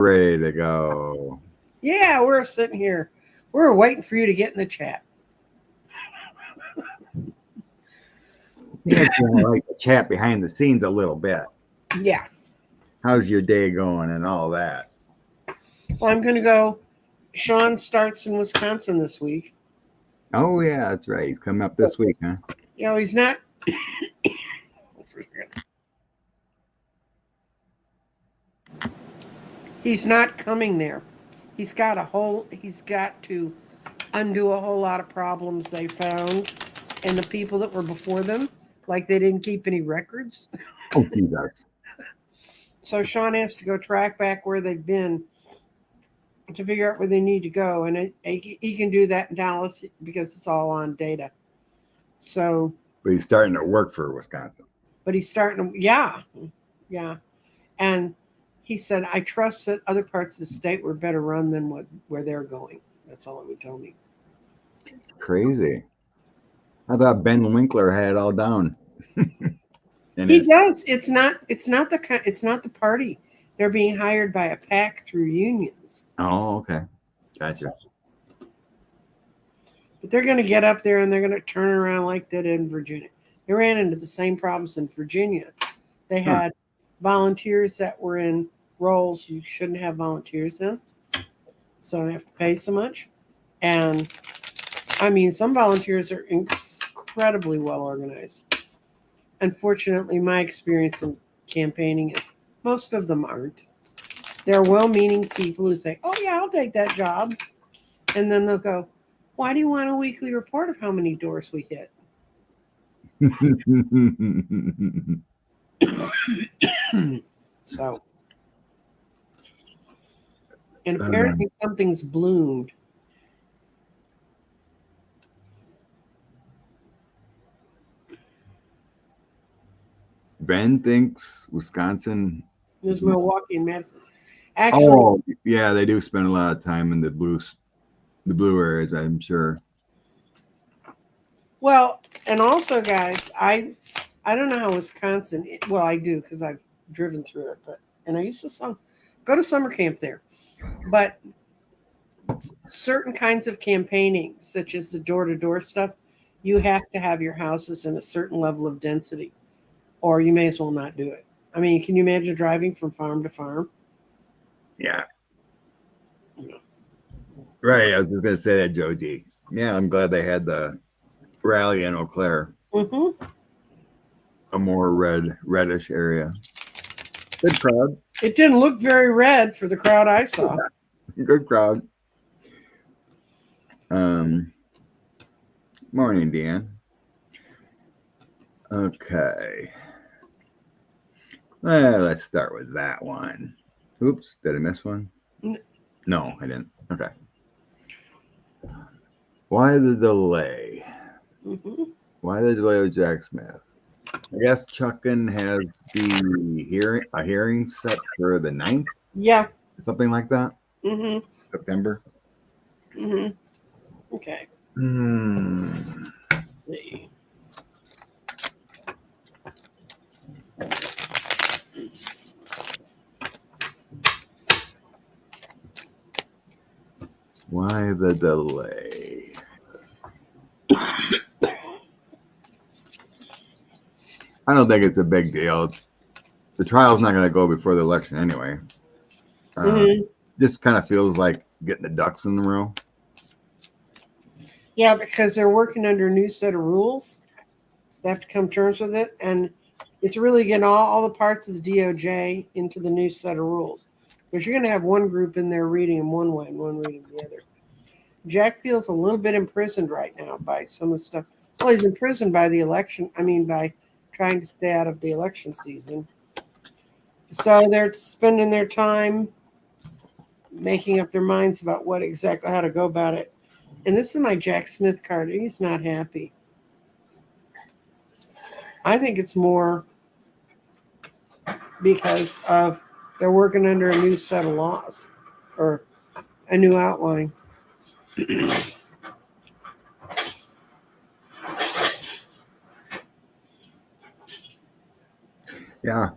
Ready to go. Yeah, we're sitting here. We're waiting for you to get in the chat. Yeah, it's kind of like the chat behind the scenes a little bit. Yes. How's your day going and all that? Well, I'm going to go. Sean starts in Wisconsin this week. Oh, yeah, that's right. He's coming up this week, huh? You know, he's not. He's not coming there. He's got to undo a whole lot of problems they found, and the people that were before them, like they didn't keep any records. Oh, he does. So Sean has to go track back where they've been to figure out where they need to go, and he can do that in Dallas because it's all on data. So, But he's starting to work for Wisconsin. but he's starting to, yeah, and he said, I trust that other parts of the state were better run than where they're going. That's all it would tell me. Crazy. I thought Ben Winkler had it all down. He does. It's not the party. They're being hired by a PAC through unions. Oh, okay. Gotcha. But they're going to get up there and they're going to turn around like they did in Virginia. They ran into the same problems in Virginia. They had volunteers that were in roles you shouldn't have volunteers in, so don't have to pay so much. And I mean, some volunteers are incredibly well organized. Unfortunately, my experience in campaigning is most of them aren't. They're well-meaning people who say, oh yeah, I'll take that job. And then they'll go, why do you want a weekly report of how many doors we hit? So, and apparently something's bloomed. Ben thinks Wisconsin. There's Milwaukee and Madison. Actually, yeah, they do spend a lot of time in the blue areas, I'm sure. well, and also, guys, I don't know how Wisconsin. Well, I do because I've driven through it, and I used to go to summer camp there. But certain kinds of campaigning, such as the door-to-door stuff, you have to have your houses in a certain level of density, or you may as well not do it. I mean, can you imagine driving from farm to farm? Yeah. Right. I was just going to say that, Joji. Yeah, I'm glad they had the rally in Eau Claire. Mm-hmm. A more reddish area. Good crowd. It didn't look very red for the crowd I saw. Good crowd. Morning, Dan. Okay. Let's start with that one. Oops, did I miss one? No, I didn't. Okay. Why the delay? Mm-hmm. Why the delay with Jack Smith? I guess Chuckin has a hearing set for the 9th? Yeah. Something like that? Mm-hmm. September? Mm-hmm. Okay. Let's see. Why the delay? I don't think it's a big deal. The trial's not going to go before the election anyway. Just kind of feels like getting the ducks in the row. Yeah, because they're working under a new set of rules. They have to come to terms with it. And it's really getting all the parts of the DOJ into the new set of rules. Because you're going to have one group in there reading them one way and one reading the other. Jack feels a little bit imprisoned right now by some of the stuff. Well, he's imprisoned by the election. I mean, by trying to stay out of the election season. So they're spending their time making up their minds about what exactly how to go about it. And this is my Jack Smith card. He's not happy. I think it's more because of they're working under a new set of laws or a new outline. Yeah.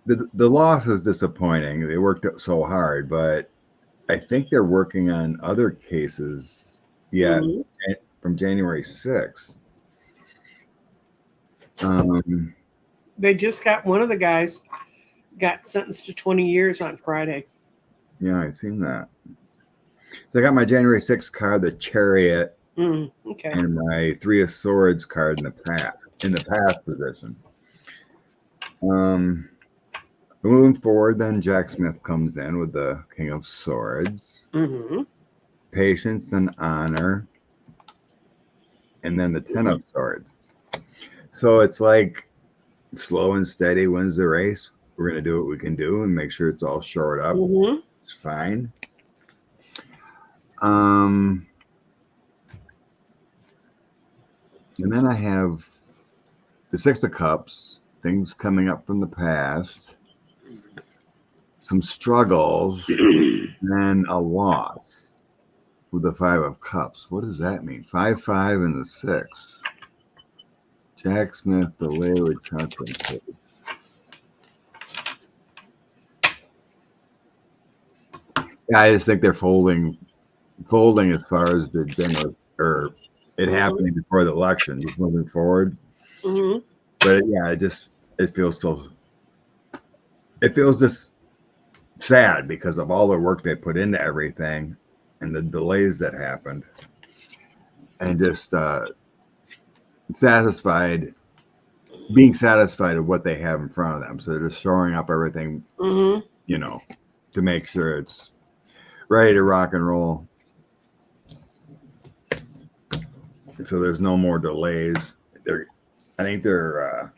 the loss was disappointing. They worked so hard, but I think they're working on other cases yet from January 6th. They just got one of the guys got sentenced to 20 years on Friday. Yeah, I've seen that. So I got my January 6th card, the Chariot, Okay. and my Three of Swords card in the past position. Moving forward, then Jack Smith comes in with the King of Swords, Patience and Honor, and then the Ten of Swords. So it's like slow and steady wins the race. We're going to do what we can do and make sure it's all shored up. It's fine. And then I have the Six of Cups, things coming up from the past, some struggles, and a loss with the Five of Cups. What does that mean? 5-5 and the 6. Jack Smith, the Laywood Chuck. Yeah, I just think they're folding as far as the general or it happening before the election, just moving forward. But yeah, it feels just sad because of all the work they put into everything and the delays that happened, and just being satisfied of what they have in front of them. So they're just shoring up everything, to make sure it's ready to rock and roll. So there's no more delays. I think they're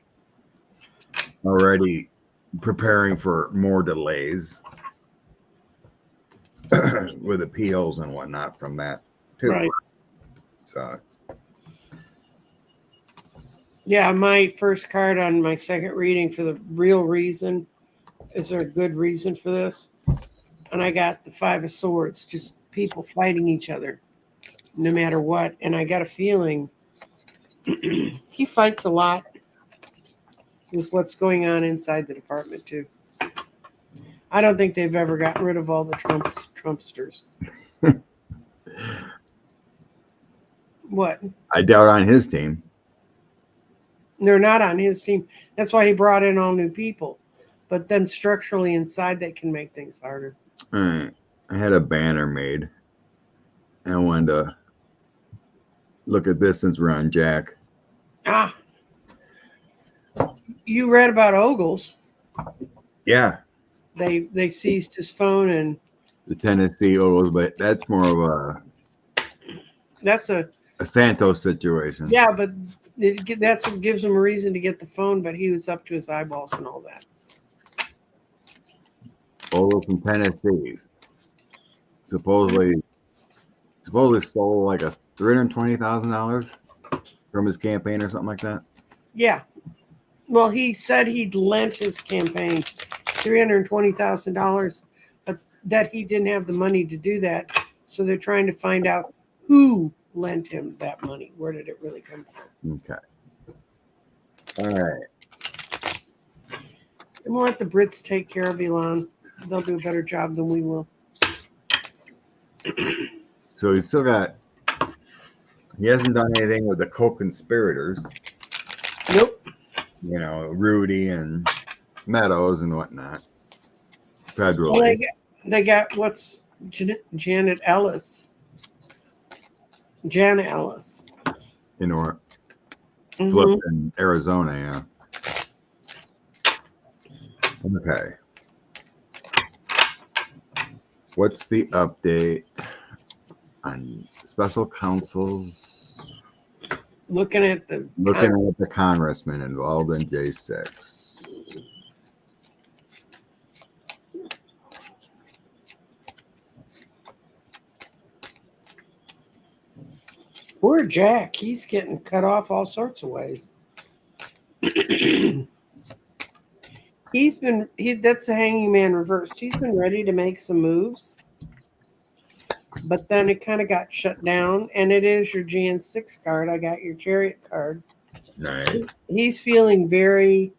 already preparing for more delays with appeals and whatnot from that too. Right. So yeah, my first card on my second reading for the real reason. Is there a good reason for this? And I got the Five of Swords, just people fighting each other no matter what. And I got a feeling he fights a lot with what's going on inside the department too. I don't think they've ever gotten rid of all the Trumpsters. What? I doubt on his team. They're not on his team. That's why he brought in all new people. But then structurally inside, they can make things harder. All right. I had a banner made. I wanted to look at this since we're on Jack. You read about Ogles. Yeah. They seized his phone and the Tennessee Ogles, but that's more of a Santos situation. Yeah, but that's what gives him a reason to get the phone, but he was up to his eyeballs and all that. Ogles from Tennessee supposedly stole like a $320,000 from his campaign or something like that. Yeah. Well, he said he'd lent his campaign $320,000, but that he didn't have the money to do that. So they're trying to find out who lent him that money. Where did it really come from? Okay. All right. And we'll let the Brits take care of Elon. They'll do a better job than we will. So he hasn't done anything with the co-conspirators. Nope. Rudy and Meadows and whatnot. Federally. Well, they got what's Janet Ellis. Janet Ellis. Flipped in Arizona, yeah. Okay. What's the update on special counsels? Looking at the congressman involved in J6. Poor Jack, he's getting cut off all sorts of ways. That's a hanging man reversed. He's been ready to make some moves, but then it kind of got shut down. And it is your GN6 card. I got your Chariot card. Nice. He's feeling very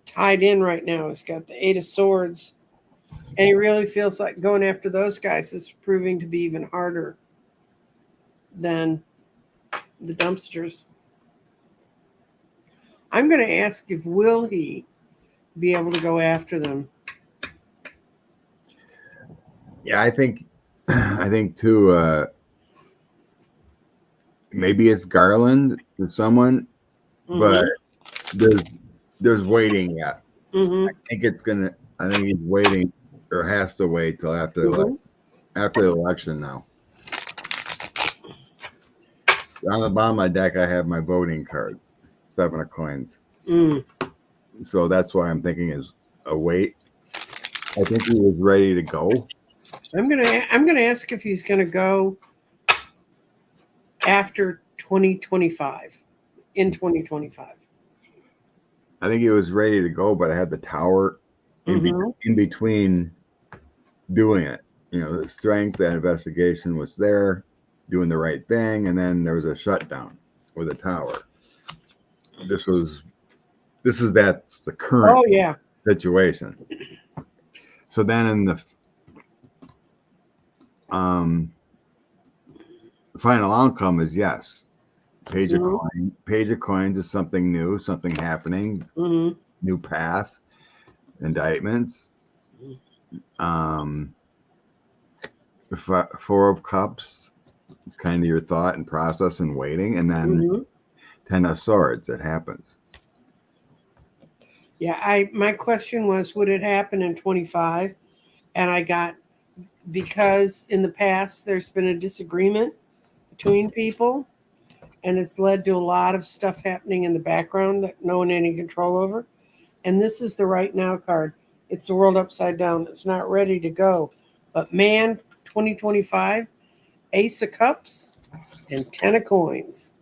tied in right now. He's got the Eight of Swords, and he really feels like going after those guys is proving to be even harder than the dumpsters. I'm going to ask if will he be able to go after them. Yeah, I think too. Maybe it's Garland or someone, but there's waiting yet. Mm-hmm. I think he's waiting or has to wait till after the election now. On the bottom of my deck, I have my voting card, 7 of coins. So that's why I'm thinking is a wait. I think he was ready to go. I'm gonna ask if he's gonna go after 2025. In 2025. I think he was ready to go, but I had the tower in between doing it. You know, the strength, that investigation was there, doing the right thing, and then there was a shutdown with a tower. That's the current situation. So then in the final outcome is yes. Page of coins is something new, something happening, new path, indictments. 4 of cups, it's kind of your thought and process and waiting, and then 10 of swords, it happens. Yeah, my question was, would it happen in 25? And I got, because in the past there's been a disagreement between people, and it's led to a lot of stuff happening in the background that no one had any control over. And this is the right now card. It's the world upside down. It's not ready to go. But man, 2025, Ace of Cups and 10 of coins.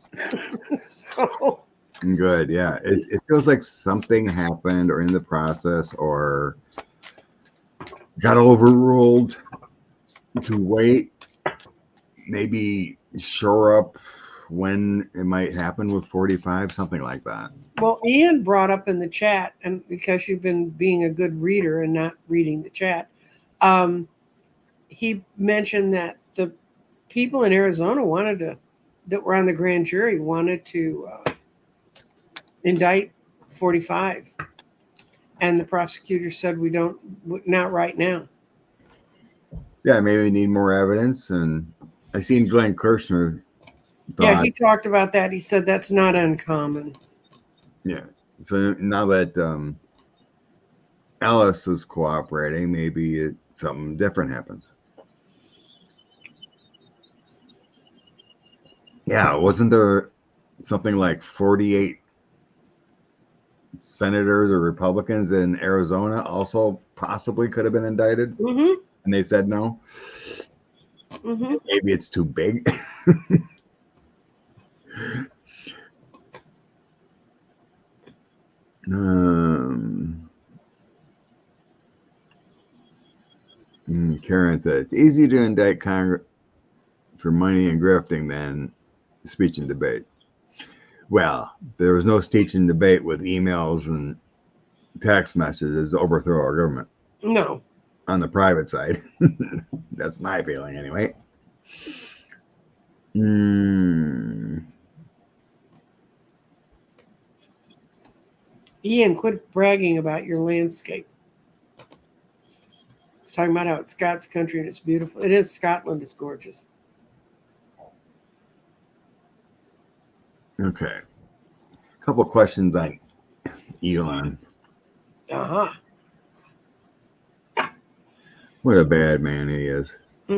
So good, yeah. It feels like something happened or in the process or got overruled to wait, maybe shore up when it might happen with 45, something like that. Well, Ian brought up in the chat, and because you've been being a good reader and not reading the chat, he mentioned that the people in Arizona that were on the grand jury wanted to indict 45. And the prosecutor said, not right now. Yeah, maybe we need more evidence. And I seen Glenn Kirshner. Yeah, he talked about that. He said that's not uncommon. Yeah. So now that Alice is cooperating, maybe something different happens. Yeah, wasn't there something like 48 senators or Republicans in Arizona also possibly could have been indicted? And they said no? Maybe it's too big. Karen said it's easier to indict Congress for money and grifting than speech and debate. Well, there was no speech and debate with emails and text messages to overthrow our government. No. On the private side. That's my feeling anyway. Ian, quit bragging about your landscape. It's talking about how it's Scots country and it's beautiful. It is. Scotland is gorgeous. Okay. A couple of questions on Elon. What a bad man he is. I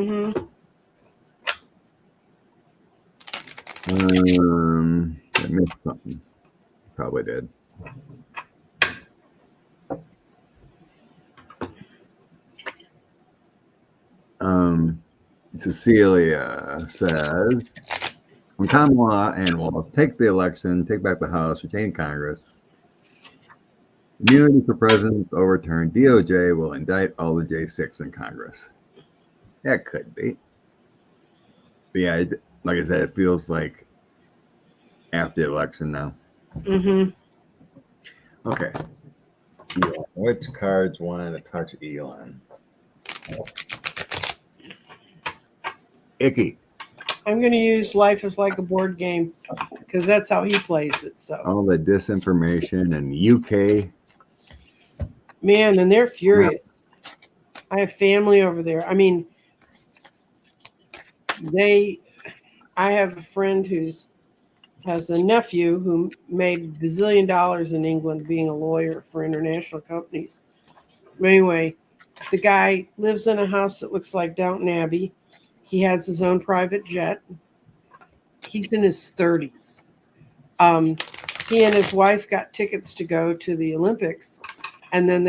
missed something. Probably did. Cecilia says, when Kamala and Walz take the election, take back the House, retain Congress, immunity for presidents overturned, DOJ will indict all the J6 in Congress. That could be. But yeah, like I said, it feels like after the election now. Okay. Elon. Which cards want to touch Elon? Icky. I'm going to use Life is Like a Board Game because that's how he plays it. So, All the disinformation and UK. man, and they're furious. I have family over there. I mean, I have a friend has a nephew who made $1 bazillion in England being a lawyer for international companies. But anyway, the guy lives in a house that looks like Downton Abbey. He has his own private jet. He's in his 30s. He and his wife got tickets to go to the Olympics, and then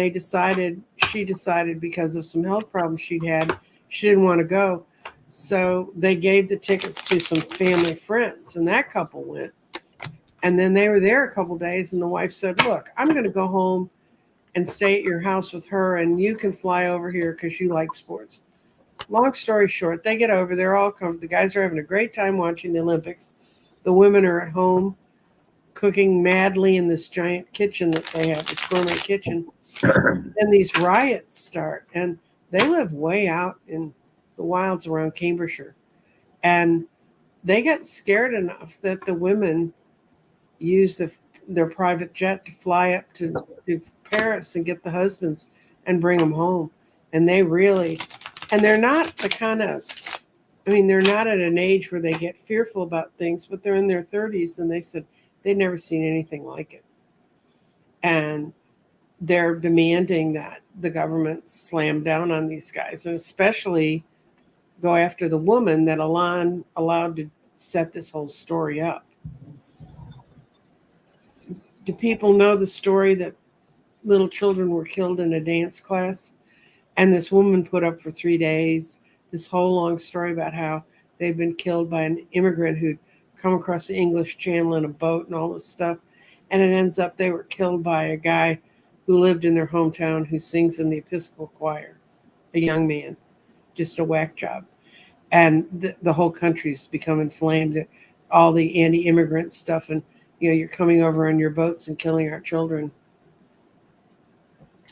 she decided because of some health problems she'd had, she didn't want to go. So they gave the tickets to some family friends, and that couple went. And then they were there a couple days, and the wife said, "Look, I'm going to go home and stay at your house with her, and you can fly over here because you like sports." Long story short, they get over. They're all comfortable. The guys are having a great time watching the Olympics. The women are at home cooking madly in this giant kitchen that they have, this gourmet kitchen. And these riots start, and they live way out in the wilds around Cambridgeshire. And they get scared enough that the women use their private jet to fly up to Paris and get the husbands and bring them home. And they're not the kind of, they're not at an age where they get fearful about things, but they're in their 30s, and they said they'd never seen anything like it. And they're demanding that the government slam down on these guys, and especially go after the woman that Elon allowed to set this whole story up. Do people know the story that little children were killed in a dance class? And this woman put up for 3 days this whole long story about how they'd been killed by an immigrant who'd come across the English Channel in a boat and all this stuff. And it ends up they were killed by a guy who lived in their hometown who sings in the Episcopal choir, a young man, just a whack job. And the whole country's become inflamed, all the anti-immigrant stuff. And, you're coming over on your boats and killing our children.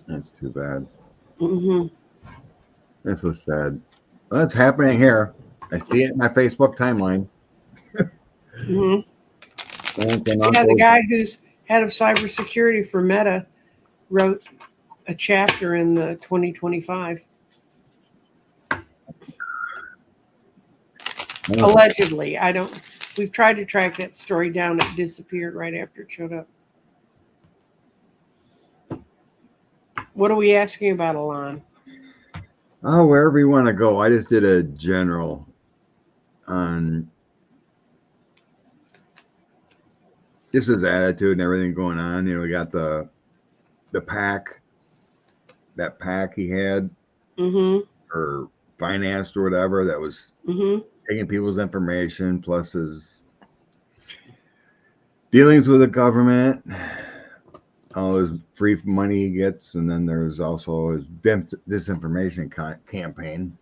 That's too bad. Mm-hmm. That's so sad. Well, that's happening here. I see it in my Facebook timeline. Mm-hmm. Yeah, the guy who's head of cybersecurity for Meta wrote a chapter in the 2025. Allegedly. We've tried to track that story down. It disappeared right after it showed up. What are we asking about, Elon? Oh, wherever you want to go. I just did a general on just his attitude and everything going on. We got the pack, that pack he had, or financed or whatever, that was taking people's information, plus his dealings with the government, all his free money he gets, and then there's also his disinformation campaign,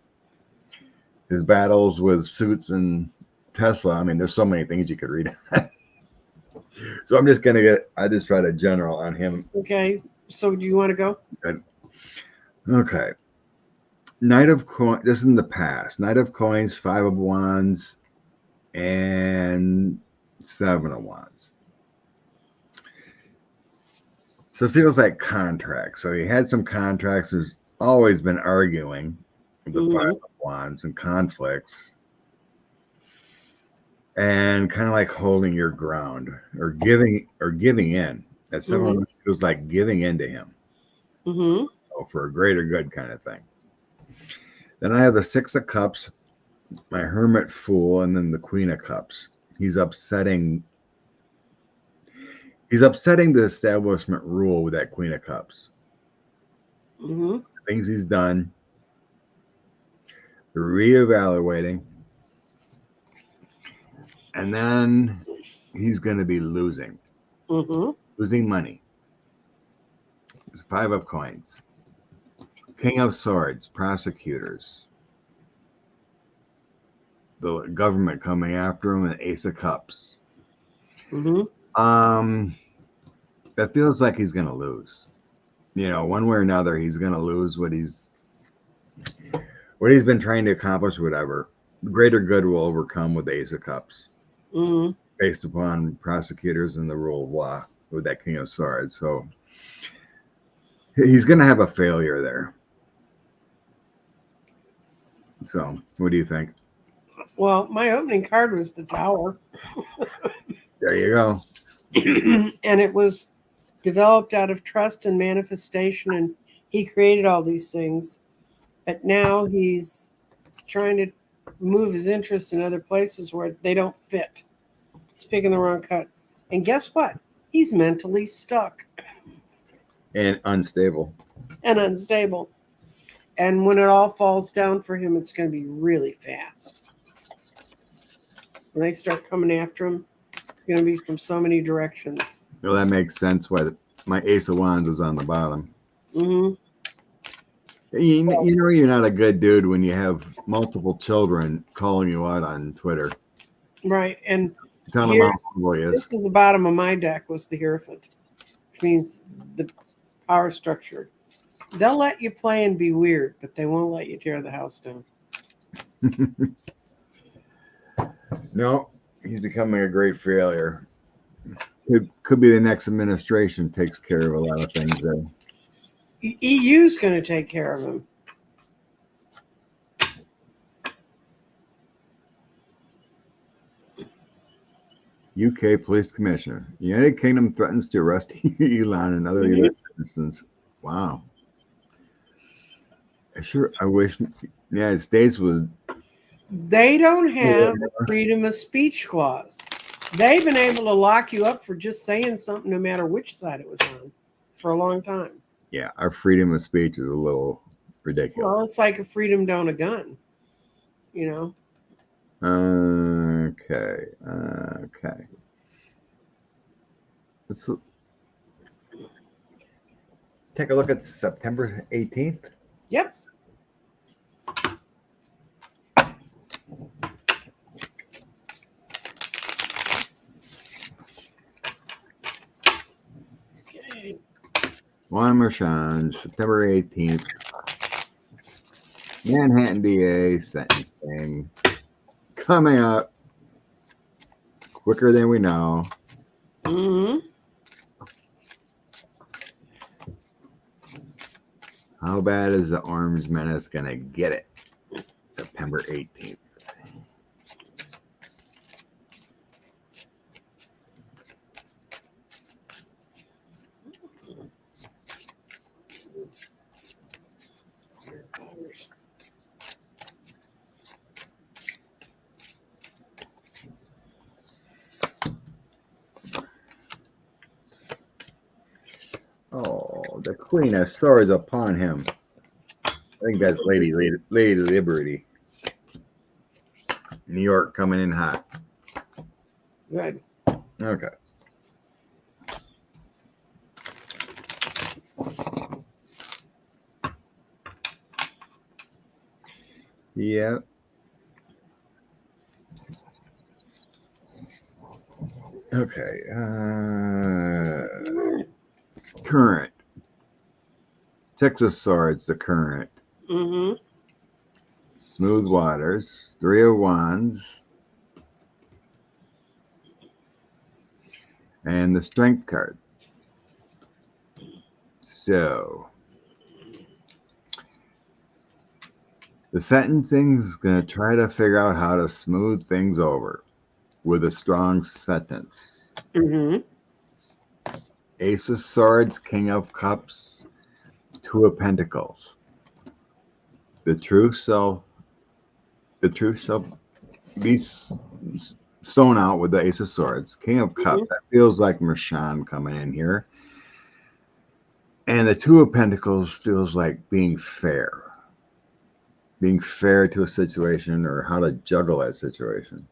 his battles with Suits and Tesla. There's so many things you could read. So I'm just I just tried a general on him. Okay. So do you want to go? Good. Okay. Knight of Coins. This is in the past. Knight of Coins, 5 of Wands, and 7 of Wands. So it feels like contracts. So he had some contracts. Has always been arguing with the 5 of Wands and conflicts, and kind of like holding your ground or giving in. That 7 of Wands feels like giving in to him. So for a greater good kind of thing. Then I have the 6 of Cups, my Hermit Fool, and then the Queen of Cups. He's upsetting the establishment rule with that Queen of Cups. Things he's done, reevaluating, and then he's going to be losing money. 5 of Coins. King of Swords, prosecutors, the government coming after him, and Ace of Cups. That feels like he's going to lose. one way or another, he's going to lose what he's been trying to accomplish, whatever. Greater good will overcome with the Ace of Cups, based upon prosecutors and the rule of law with that King of Swords. So he's going to have a failure there. So what do you think? Well, my opening card was the Tower. There you go. And it was developed out of trust and manifestation, and he created all these things. But now he's trying to move his interests in other places where they don't fit. He's picking the wrong cut. And guess what? He's mentally stuck. And unstable. And unstable. And when it all falls down for him, it's going to be really fast. When they start coming after him, it's going to be from so many directions. Well, that makes sense why my Ace of Wands is on the bottom. Mm-hmm. You know you're not a good dude when you have multiple children calling you out on Twitter. Right. And telling them how humble he is. This is the bottom of my deck was the Hierophant, which means the power structure. They'll let you play and be weird, but they won't let you tear the house down. No, he's becoming a great failure. Could be the next administration takes care of a lot of things there. EU's going to take care of him. UK Police Commissioner. United Kingdom threatens to arrest Elon and other U.S. citizens. Wow. I wish the United States would. They don't have a freedom of speech clause. They've been able to lock you up for just saying something no matter which side it was on for a long time. Yeah, our freedom of speech is a little ridiculous. Well, it's like a freedom to own a gun, Okay. Let's take a look at September 18th. Yep. Okay. Juan Merchan, September 18th. Manhattan DA sentencing coming up quicker than we know. Mm-hmm. How bad is the Orange Menace gonna get it? September 18th. Oh, the Queen of Swords upon him. I think that's Lady Liberty. New York coming in hot. Good. Okay. Yep. Okay. Current. Texas Swords, the current. Mm-hmm. Smooth Waters. 3 of Wands. And the Strength card. So the sentencing is going to try to figure out how to smooth things over with a strong sentence. Mm-hmm. Ace of Swords, King of Cups, 2 of Pentacles. The truth shall be sewn out with the Ace of Swords. King of Cups. That feels like Merchan coming in here. And the 2 of Pentacles feels like being fair. Being fair to a situation or how to juggle that situation.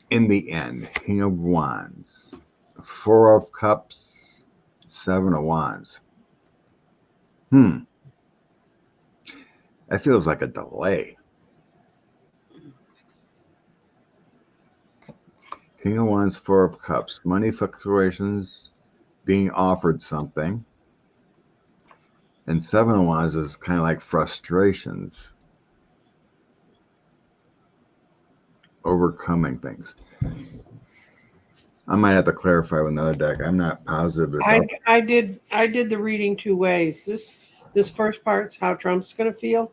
In the end, King of Wands. 4 of Cups, 7 of Wands. That feels like a delay. King of Wands, 4 of Cups. Money fluctuations, being offered something. And 7 of Wands is kind of like frustrations, overcoming things. I might have to clarify with another deck. I'm not positive. I did the reading 2 ways. This first part's how Trump's going to feel.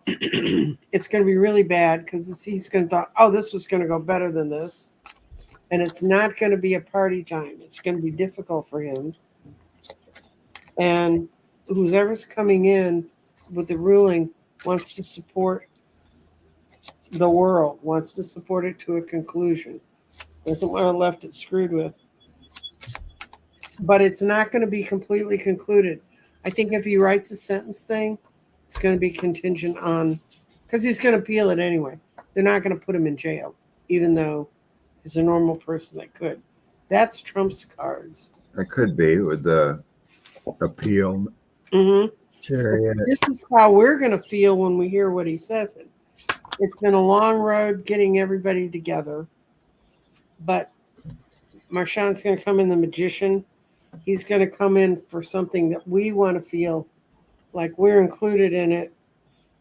It's going to be really bad because he's going to thought, oh, this was going to go better than this, and it's not going to be a party time. It's going to be difficult for him. And whoever's coming in with the ruling wants to support the world, wants to support it to a conclusion. Doesn't want to left it screwed with. But it's not going to be completely concluded. I think if he writes a sentence thing, it's going to be contingent on, because he's going to appeal it anyway. They're not going to put him in jail, even though he's a normal person that could. That's Trump's cards. It could be with the appeal. Mm-hmm. Chariot. This is how we're going to feel when we hear what he says. It's been a long road getting everybody together. But Marchand's going to come in the magician. He's going to come in for something that we want to feel like we're included in it.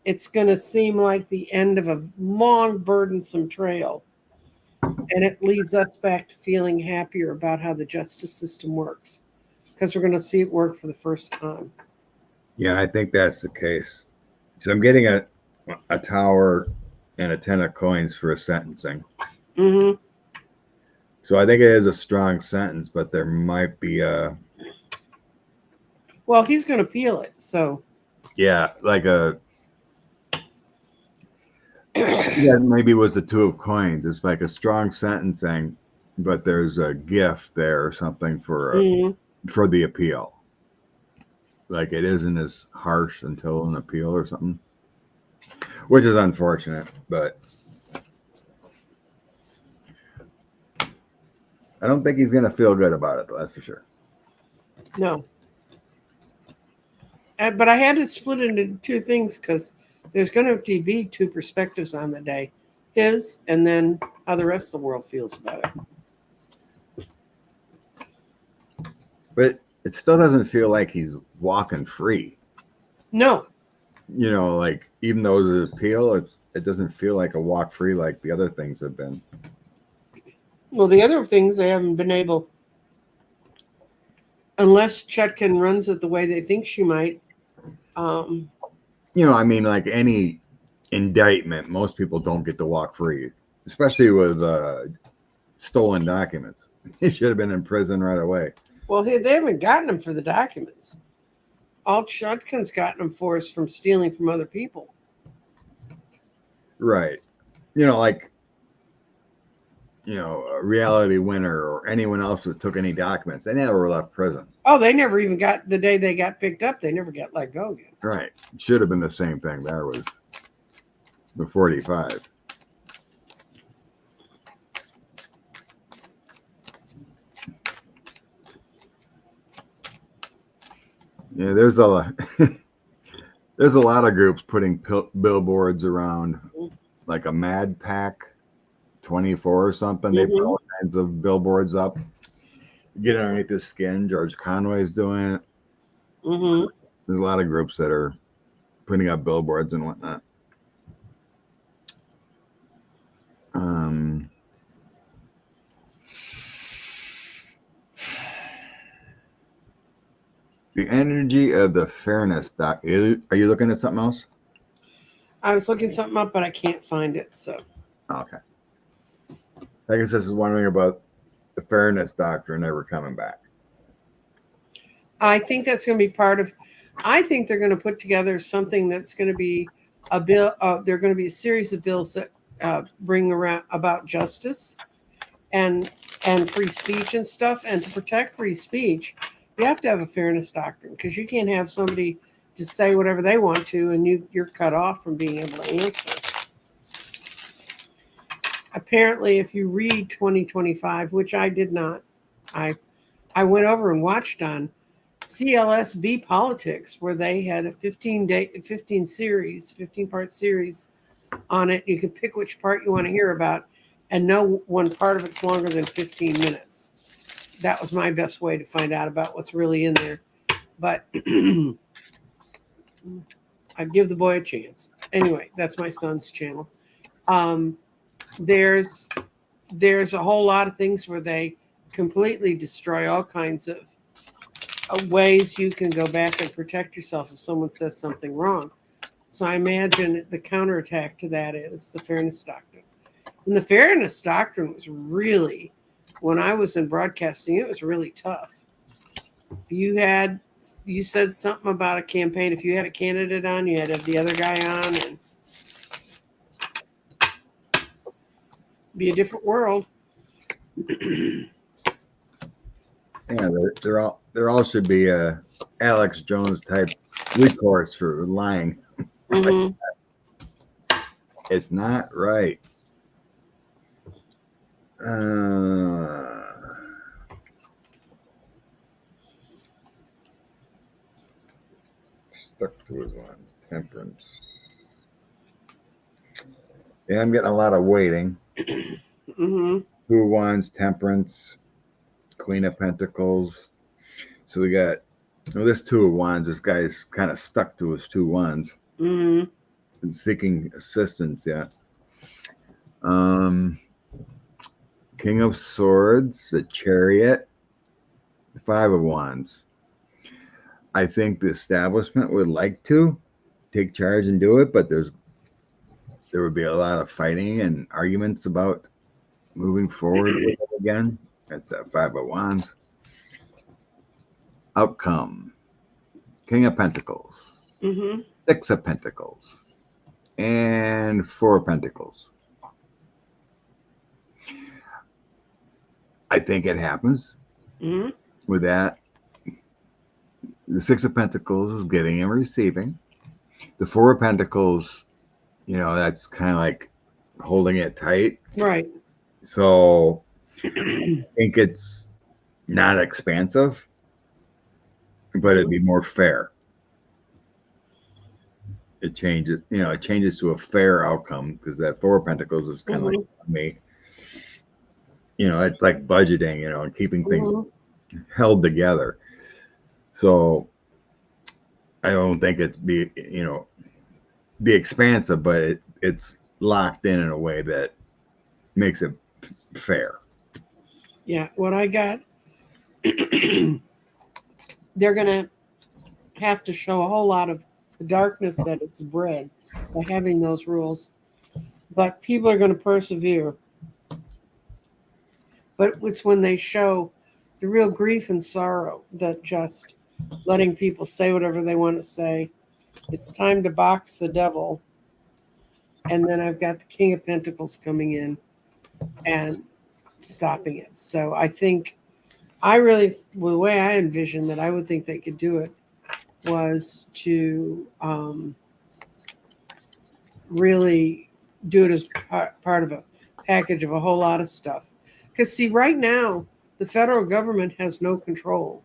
It's going to seem like the end of a long, burdensome trail. And it leads us back to feeling happier about how the justice system works. Because we're going to see it work for the first time. Yeah, I think that's the case. So I'm getting a tower and a 10 of coins for a sentencing. Mm-hmm. So I think it is a strong sentence, but there might be a... Well, he's going to appeal it, so... Yeah, like a... Yeah, maybe it was the 2 of coins. It's like a strong sentencing, but there's a gift there or something for for the appeal. Like it isn't as harsh until an appeal or something, which is unfortunate, but I don't think he's going to feel good about it, that's for sure. No. But I had to split it into 2 things because there's going to be 2 perspectives on the day. His, and then how the rest of the world feels about it. But it still doesn't feel like he's walking free. No. You know, like even though it's an appeal, it doesn't feel like a walk free like the other things have been. Well, the other things they haven't been able, unless Chutkin runs it the way they think she might. You know, I mean, like any indictment, most people don't get to walk free, especially with stolen documents. He should have been in prison right away. Well, they haven't gotten him for the documents. All Chutkin's gotten him for is from stealing from other people. Right. You know, like, you know, a Reality Winner or anyone else that took any documents, they never left prison. Oh, they never even got, the day they got picked up, they never got let go again. Right. Should have been the same thing. There was the 45. Yeah, there's a lot. There's a lot of groups putting billboards around, like a Mad Pack 24 or something. They put all kinds of billboards up. Get underneath the skin. George Conway's doing it. Mm-hmm. There's a lot of groups that are putting up billboards and whatnot. The energy of the fairness doc. Are you looking at something else? I was looking something up, but I can't find it. So. Okay. I guess this is wondering about the fairness doctrine ever coming back. I think that's going to be part of. I think they're going to put together something that's going to be a bill. They're going to be a series of bills that bring around about justice and free speech and stuff. And to protect free speech, you have to have a fairness doctrine because you can't have somebody just say whatever they want to and you're cut off from being able to answer. Apparently, if you read 2025, which I did not, I went over and watched on CLSB Politics, where they had a 15-part series on it. You can pick which part you want to hear about, and no one part of it's longer than 15 minutes. That was my best way to find out about what's really in there. But I'd give the boy a chance. Anyway, that's my son's channel. There's a whole lot of things where they completely destroy all kinds of ways you can go back and protect yourself if someone says something wrong. So I imagine the counterattack to that is the fairness doctrine. And the fairness doctrine was really, when I was in broadcasting, it was really tough. If you said something about a campaign, if you had a candidate on, you had to have the other guy on, and be a different world. Yeah, there all should be a Alex Jones type recourse for lying. Mm-hmm. It's not right. Stuck to his ones. Temperance. Yeah, I'm getting a lot of waiting. Mm-hmm. 2 of Wands, Temperance, Queen of Pentacles. So we got, well, this 2 of Wands, this guy's kind of stuck to his 2 Wands. Mm-hmm. And seeking assistance, yeah. King of Swords, the Chariot, the 5 of Wands. I think the establishment would like to take charge and do it, but there would be a lot of fighting and arguments about moving forward with it again. That's that 5 of Wands. Outcome. King of Pentacles. Mm-hmm. 6 of Pentacles. And 4 of Pentacles. I think it happens. Mm-hmm. With that, the 6 of Pentacles is giving and receiving. The 4 of Pentacles, that's kind of like holding it tight. Right. So I think it's not expansive, but it'd be more fair. It changes to a fair outcome, because that 4 of Pentacles is kind of like me. It's like budgeting, and keeping things held together. So I don't think it'd be expansive, but it's locked in a way that makes it fair. Yeah, what I got, they're going to have to show a whole lot of the darkness that it's bred by having those rules. But people are going to persevere. But it's when they show the real grief and sorrow that just letting people say whatever they want to say. It's time to box the devil. And then I've got the King of Pentacles coming in and stopping it. So I think the way I envisioned that I would think they could do it was to really do it as part of a package of a whole lot of stuff. Because see, right now, the federal government has no control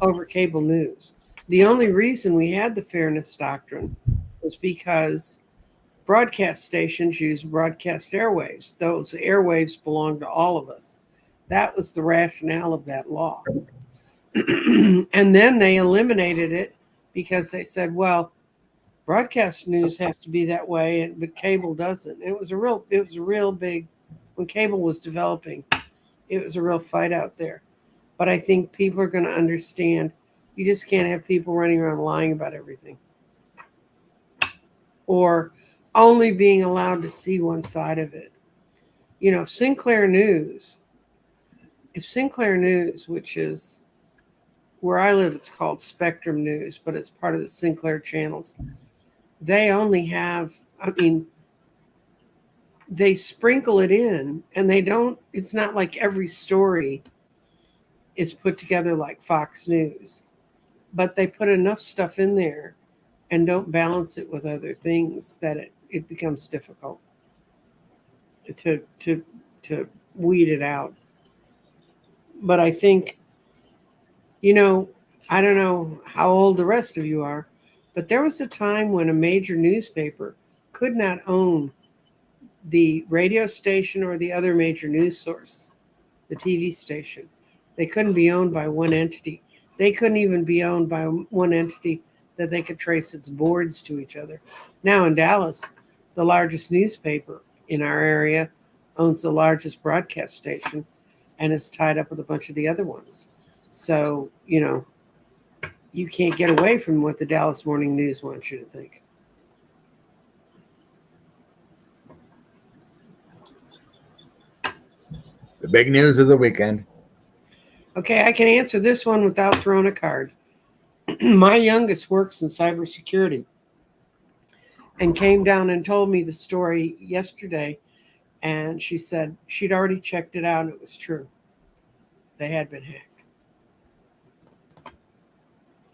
over cable news. The only reason we had the fairness doctrine was because broadcast stations use broadcast airwaves. Those airwaves belong to all of us. That was the rationale of that law. And then they eliminated it because they said, well, broadcast news has to be that way, but cable doesn't. It was a real big, when cable was developing, it was a real fight out there. But I think people are going to understand you just can't have people running around lying about everything, or only being allowed to see one side of it. If Sinclair News, which is where I live, it's called Spectrum News, but it's part of the Sinclair channels. They only have, they sprinkle it in, and it's not like every story is put together like Fox News, but they put enough stuff in there and don't balance it with other things that it becomes difficult to weed it out. But I think, I don't know how old the rest of you are, but there was a time when a major newspaper could not own the radio station or the other major news source, the TV station. They couldn't be owned by one entity. They couldn't even be owned by one entity that they could trace its boards to each other. Now in Dallas, the largest newspaper in our area owns the largest broadcast station and is tied up with a bunch of the other ones. So, you can't get away from what the Dallas Morning News wants you to think. The big news of the weekend. Okay, I can answer this one without throwing a card. My youngest works in cybersecurity and came down and told me the story yesterday. And she said she'd already checked it out and it was true. They had been hacked.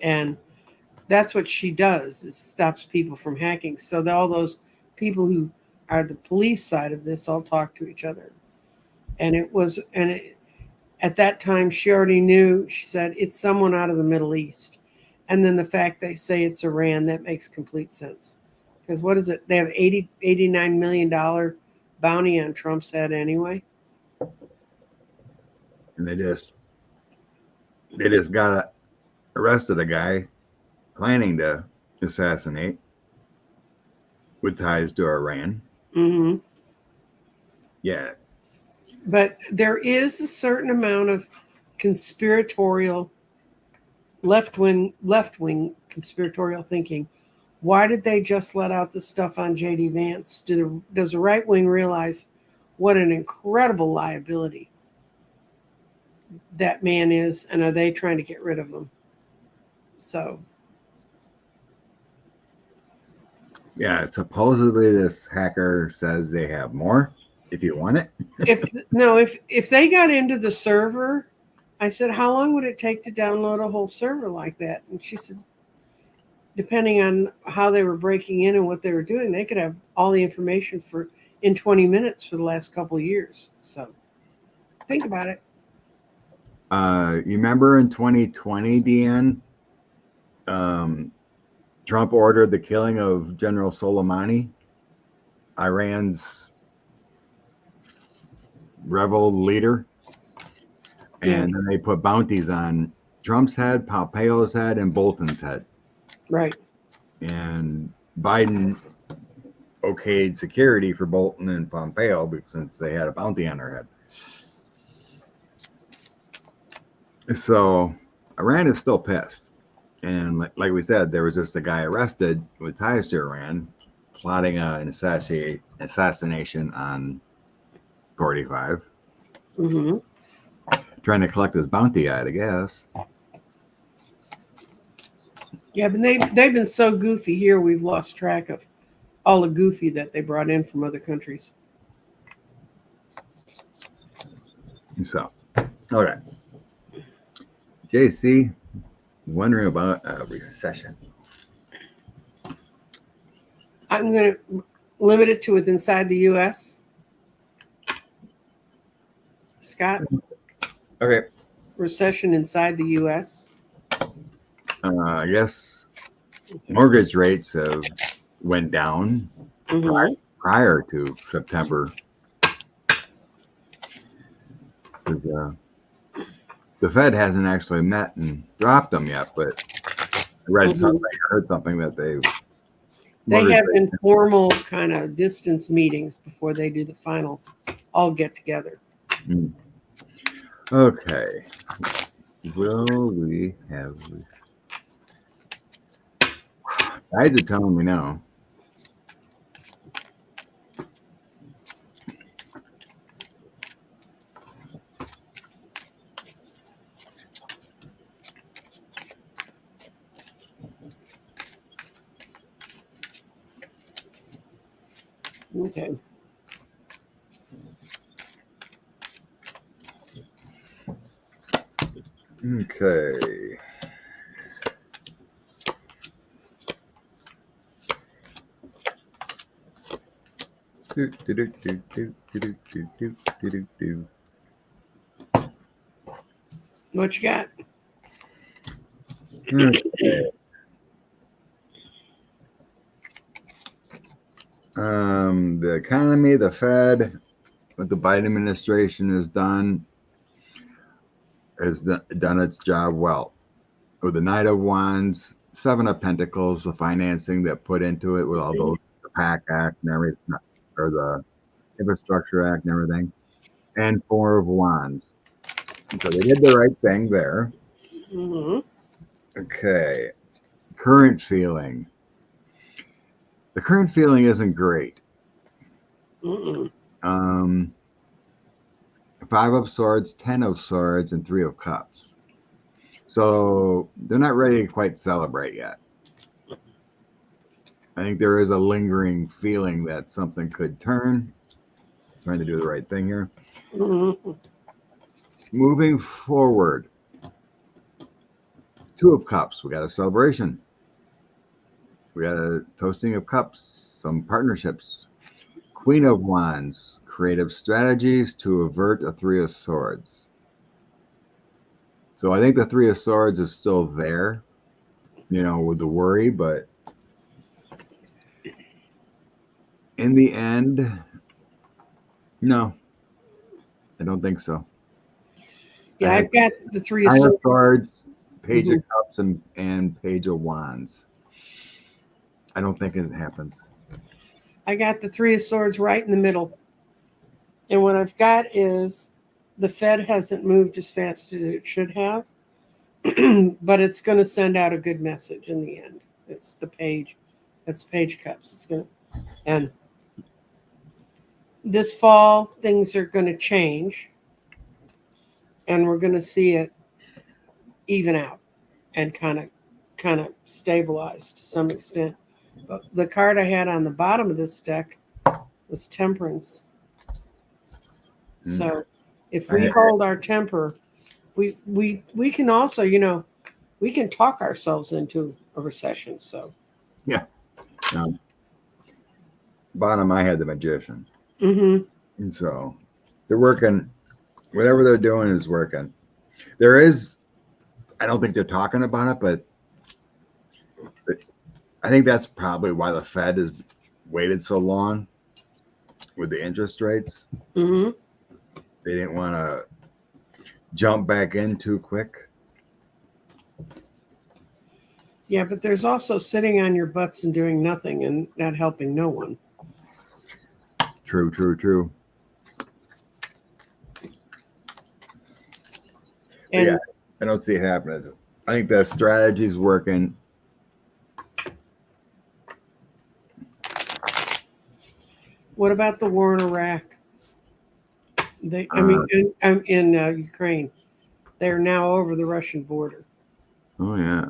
And that's what she does, is stops people from hacking. So all those people who are the police side of this all talk to each other. And at that time, she already knew. She said, it's someone out of the Middle East. And then the fact they say it's Iran, that makes complete sense. Because what is it? They have $89 million bounty on Trump's head anyway. And they just arrested a guy planning to assassinate with ties to Iran. Mm-hmm. Yeah. But there is a certain amount of conspiratorial, left-wing conspiratorial thinking. Why did they just let out the stuff on J.D. Vance? Does the right wing realize what an incredible liability that man is, and are they trying to get rid of him? So, yeah, supposedly this hacker says they have more if you want it. if they got into the server, I said, how long would it take to download a whole server like that? And she said, depending on how they were breaking in and what they were doing, they could have all the information in 20 minutes for the last couple of years. So think about it. You remember in 2020, Deanne, Trump ordered the killing of General Soleimani, Iran's rebel leader. And then they put bounties on Trump's head, Pompeo's head, and Bolton's head. Right. And Biden okayed security for Bolton and Pompeo since they had a bounty on their head. So Iran is still pissed. And like we said, there was just a guy arrested with ties to Iran plotting an assassination on 45. Mm-hmm. Trying to collect his bounty out, I guess. Yeah, but they've been so goofy here, we've lost track of all the goofy that they brought in from other countries. So, okay. JC, wondering about a recession. I'm going to limit it to inside the U.S. Scott? Okay. Recession inside the U.S.? I guess mortgage rates have went down prior to September. Because the Fed hasn't actually met and dropped them yet, but I heard something that they have informal kind of distance meetings before they do the final all get together. Okay. Will we have... Guys are telling me no. Okay. Okay. What you got? Okay. The economy, the Fed, what the Biden administration has done its job well. With the Knight of Wands Seven of Pentacles, the financing that put into it with all those, the PAC Act and everything, or the Infrastructure Act and everything, and Four of Wands. So they did the right thing there. Mm-hmm. Okay. Current feeling. The current feeling isn't great. Mm-mm. Five of Swords, 10 of Swords, and Three of Cups. So they're not ready to quite celebrate yet. I think there is a lingering feeling that something could turn. Trying to do the right thing here. Mm-hmm. Moving forward. Two of Cups. We got a celebration. We got a toasting of cups. Some partnerships. Queen of Wands. Creative strategies to avert a Three of Swords. So I think the Three of Swords is still there, with the worry, but in the end, no, I don't think so. Yeah, I've got the Three of Nine of Swords. Swords, Page Mhm. of Cups, and Page of Wands. I don't think it happens. I got the Three of Swords right in the middle. And what I've got is the Fed hasn't moved as fast as it should have, but it's going to send out a good message in the end. It's the page. That's Page Cups. It's going to, and this fall things are going to change, and we're going to see it even out and kind of stabilize to some extent. But the card I had on the bottom of this deck was Temperance. So if we hold our temper, we can also, we can talk ourselves into a recession. So Yeah. Bottom, I had the Magician. mm-hmm. And so they're working. Whatever they're doing is working. There is, I don't think they're talking about it, but I think that's probably why the Fed has waited so long with the interest rates. Mm-hmm. They didn't want to jump back in too quick. Yeah, but there's also sitting on your butts and doing nothing and not helping no one. True, true, true. And yeah, I don't see it happening. I think the strategy's working. what about the war in Iraq? In Ukraine, they're now over the Russian border. Oh yeah.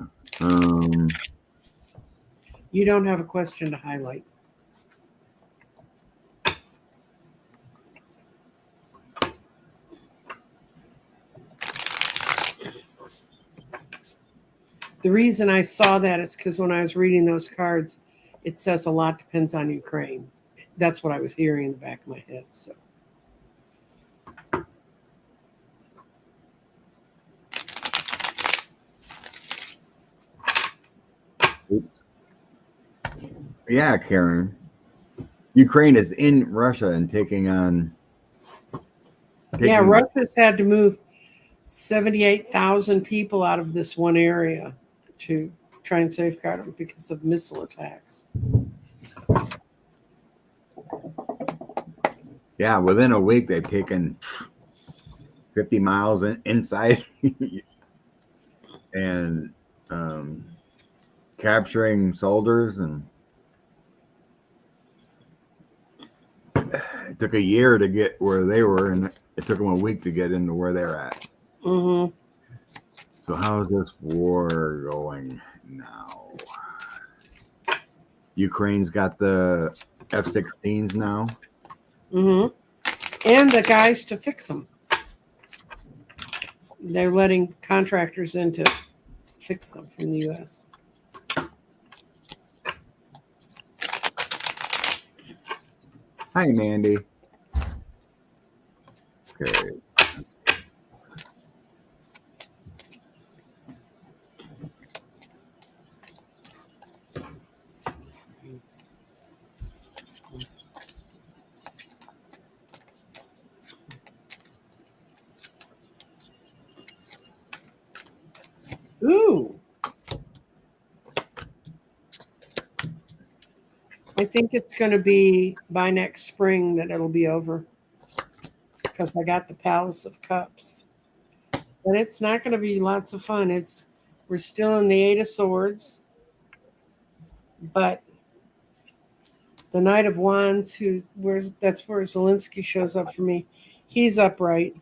You don't have a question to highlight. The reason I saw that is because when I was reading those cards, it says a lot depends on Ukraine. That's what I was hearing in the back of my head. So. Oops. Yeah, Karen. Ukraine is in Russia and taking on. Yeah, Russia's had to move 78,000 people out of this one area to try and safeguard them because of missile attacks. Yeah, within a week they've taken 50 miles inside and capturing soldiers, and it took a year to get where they were, and it took them a week to get into where they're at. Mm-hmm. So how is this war going now? Ukraine's got the F-16s now. Mm-hmm. And the guys to fix them. They're letting contractors in to fix them from the U.S. Hi, Mandy. Okay. Ooh. think it's going to be by next spring that it'll be over, because I got the Palace of Cups. But it's not going to be lots of fun. We're still in the Eight of Swords, but the Knight of Wands, that's where Zelensky shows up for me. He's upright.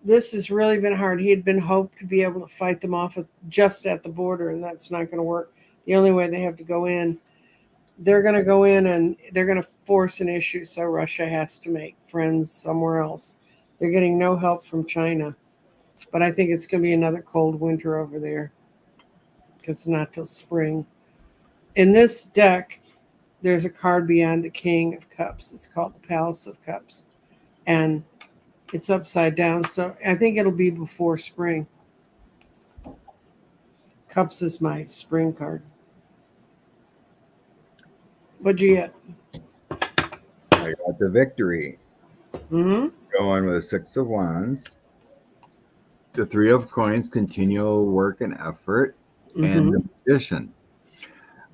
This has really been hard. He had been hoped to be able to fight them off just at the border, and that's not going to work. The only way they have to go in, they're going to go in and they're going to force an issue, so Russia has to make friends somewhere else. They're getting no help from China. But I think it's going to be another cold winter over there, because it's not till spring. In this deck, there's a card beyond the King of Cups. It's called the Palace of Cups. And it's upside down, so I think it'll be before spring. Cups is my spring card. What'd you get? I got the Victory. Mm-hmm. Going with the Six of Wands. The Three of Coins, continual work and effort, and the Magician.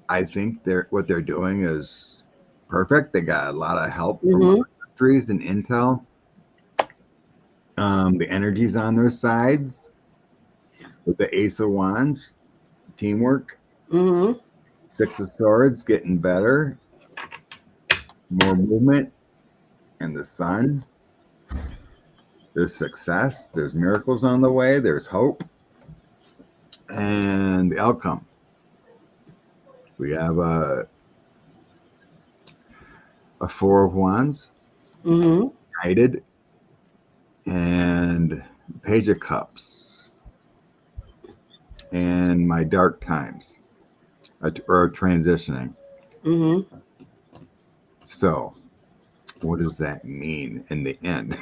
I think what they're doing is perfect. They got a lot of help from other countries and intel. The energy's on their sides with the Ace of Wands, teamwork. Six of Swords, getting better, more movement, and the Sun. There's success. There's miracles on the way. There's hope. And the outcome. We have a Four of Wands. United. And Page of Cups. And my dark times. Or transitioning. So, what does that mean in the end?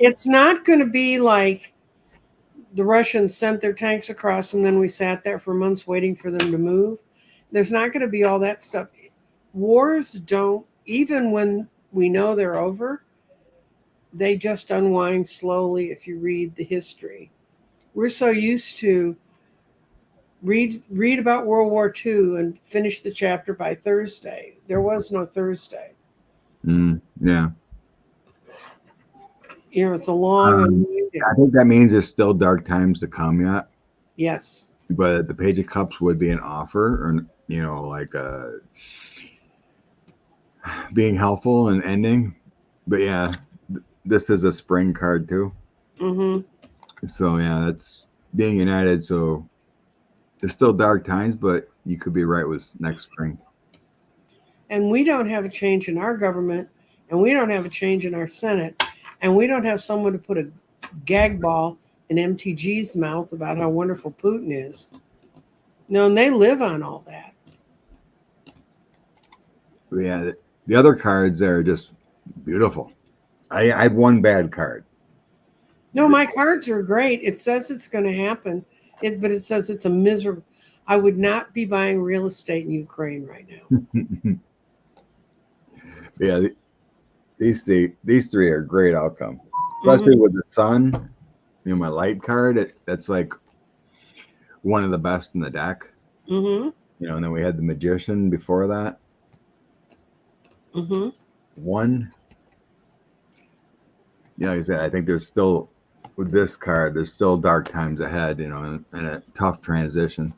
It's not going to be like the Russians sent their tanks across and then we sat there for months waiting for them to move. There's not going to be all that stuff. Wars don't, even when we know they're over, they just unwind slowly if you read the history. We're so used to read about World War II and finish the chapter by Thursday. There was no Thursday. Yeah. It's a long. I think that means there's still dark times to come yet. Yes. But the Page of Cups would be an offer, or like being helpful and ending. But yeah, this is a spring card too. So yeah, that's being united. So there's still dark times, but you could be right with next spring. And we don't have a change in our government, and we don't have a change in our Senate, and we don't have someone to put a gag ball in MTG's mouth about how wonderful Putin is. No, and they live on all that. Yeah, the other cards are just beautiful. I have one bad card. No, my cards are great. It says it's going to happen, but it says it's a miserable. I would not be buying real estate in Ukraine right now. Yeah, these three are great outcome, especially with the Sun. My light card. That's like one of the best in the deck. And then we had the Magician before that. One. Like I said, I think there's still, with this card, there's still dark times ahead, and a tough transition.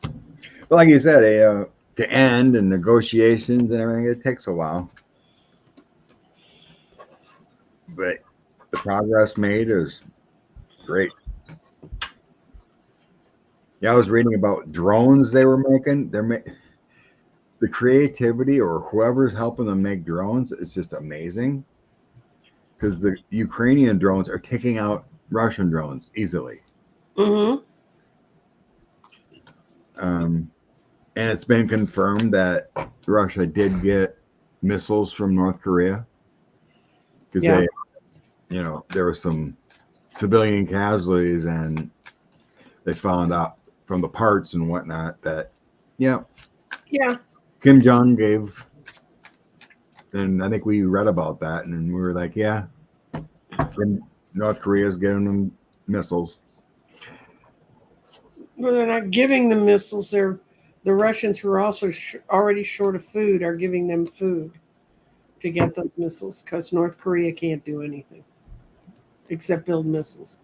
But like you said, to end and negotiations and everything, it takes a while. But the progress made is great. Yeah, I was reading about drones they were making. The creativity, or whoever's helping them make drones, is just amazing. Because the Ukrainian drones are taking out Russian drones easily. And it's been confirmed that Russia did get missiles from North Korea. Because there were some civilian casualties, and they found out from the parts and whatnot that, Kim Jong gave. And I think we read about that, and we were like, North Korea's giving them missiles. Well, they're not giving them missiles. the Russians, who are also already short of food, are giving them food to get those missiles because North Korea can't do anything except build missiles.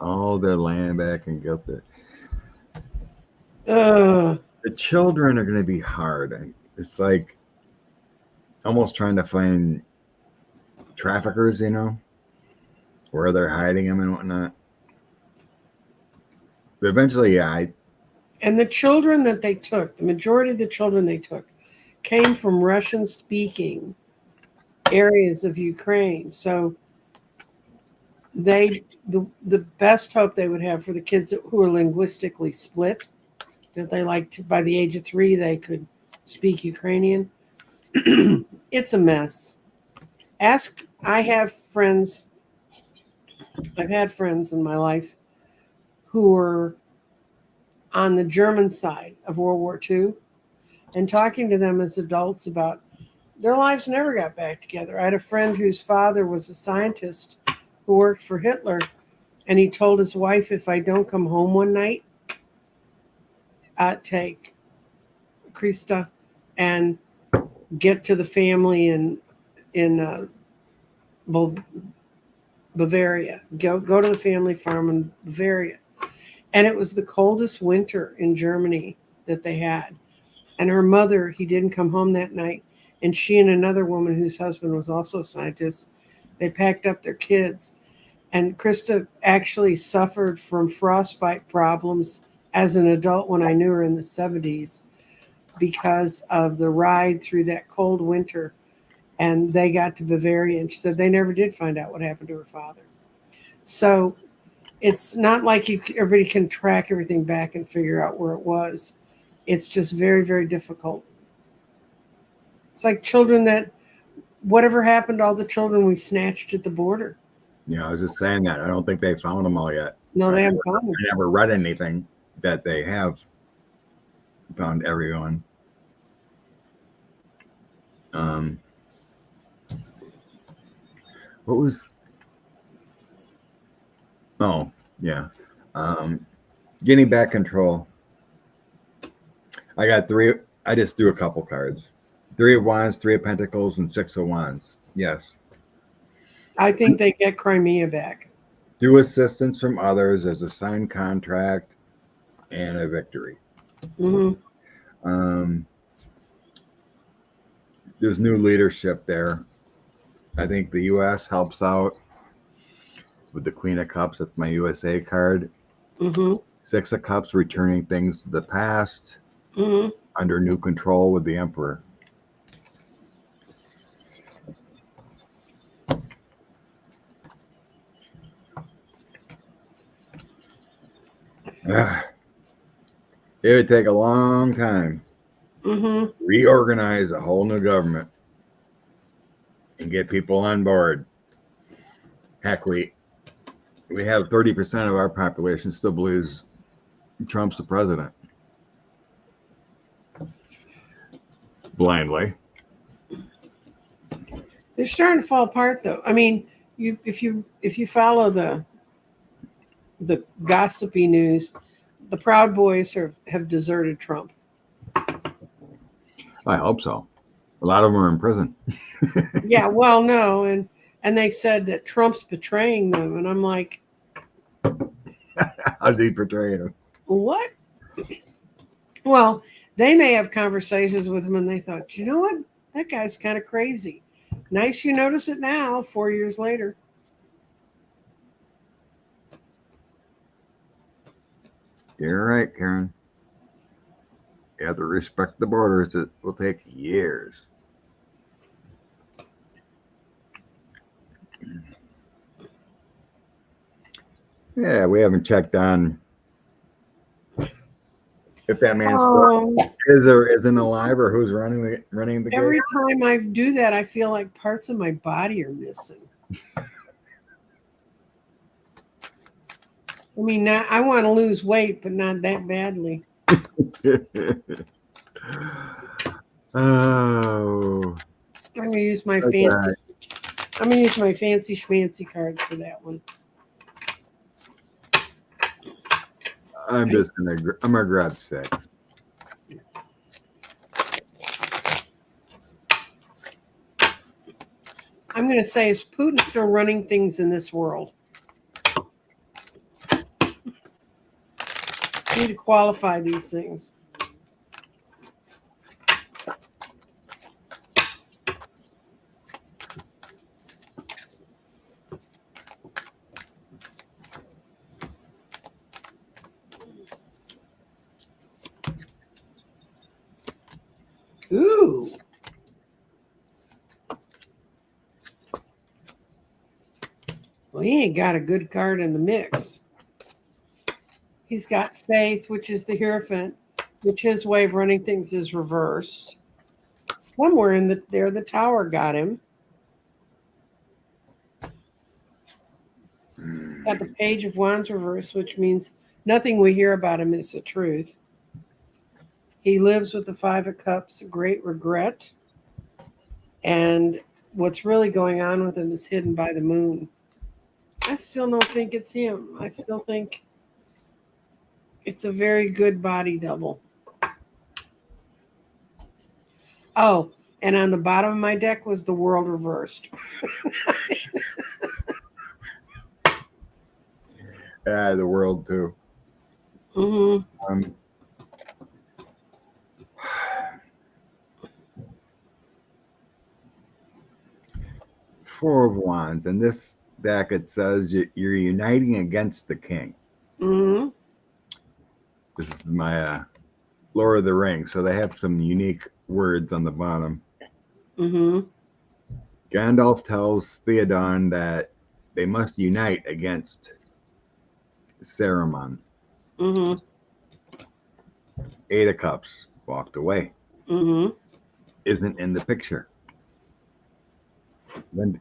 All their land back and get the Uh, children are going to be hard. It's like almost trying to find traffickers, where they're hiding them and whatnot. But eventually, yeah, and the children that they took, the majority of the children they took, came from Russian-speaking areas of Ukraine. So the best hope they would have for the kids who are linguistically split, that they by the age of 3 they could speak Ukrainian. It's a mess. I've had friends in my life who were on the German side of World War II, and talking to them as adults about their lives never got back together. I had a friend whose father was a scientist who worked for Hitler, and he told his wife, if I don't come home one night, I'd take Krista and get to the family in Bavaria. Go to the family farm in Bavaria. And it was the coldest winter in Germany that they had. And her mother, he didn't come home that night. And she and another woman whose husband was also a scientist, they packed up their kids. And Krista actually suffered from frostbite problems as an adult when I knew her in the 70s because of the ride through that cold winter. And they got to Bavaria, and she said they never did find out what happened to her father. So it's not like everybody can track everything back and figure out where it was. It's just very, very difficult. It's like children that, whatever happened to all the children we snatched at the border? I was just saying that. I don't think they found them all yet. No, they haven't found them. I never read anything that they have found everyone. What was? Oh, yeah. Getting back control. I got 3. I just threw a couple cards. 3 of Wands, 3 of Pentacles, and 6 of Wands. Yes. I think they get Crimea back. Through assistance from others, as a signed contract and a victory. Mm-hmm. There's new leadership there. I think the U.S. helps out with the Queen of Cups. That's my USA card. Mm-hmm. 6 of Cups, returning things to the past. Mm-hmm. Under new control with the Emperor. It would take a long time. Mm-hmm. Reorganize a whole new government and get people on board. Heck, we have 30% of our population still believes Trump's the president. Blindly. They're starting to fall apart, though. I mean, if you follow the gossipy news, the Proud Boys have deserted Trump. I hope so. A lot of them are in prison. Yeah, well, no, and they said that Trump's betraying them, and I'm like, how's he portraying him? What? Well, they may have conversations with him, and they thought, you know what? That guy's kind of crazy. Nice you notice it now, 4 years later. You're right, Karen. You have to respect the borders. It will take years. Yeah, we haven't checked on if that man isn't alive or who's running the game. Every time I do that, I feel like parts of my body are missing. I mean, I want to lose weight, but not that badly. Oh, I'm gonna use my fancy. I'm gonna use my fancy schmancy cards for that one. I'm gonna grab 6. I'm going to say, is Putin still running things in this world? Need to qualify these things. Ooh. Well, he ain't got a good card in the mix. He's got faith, which is the Hierophant, which his way of running things is reversed. Somewhere in there, the Tower got him. Got the Page of Wands reversed, which means nothing we hear about him is the truth. He lives with the 5 of Cups, great regret. And what's really going on with him is hidden by the moon. I still don't think it's him. I still think it's a very good body double. Oh, and on the bottom of my deck was the World reversed. Yeah, the World too. Mm-hmm. 4 of Wands. In this deck, it says you're uniting against the king. Mm-hmm. This is my Lord of the Rings, so they have some unique words on the bottom. Mm-hmm. Gandalf tells Theoden that they must unite against Saruman. Mm-hmm. 8 of Cups walked away. Mm-hmm. Isn't in the picture.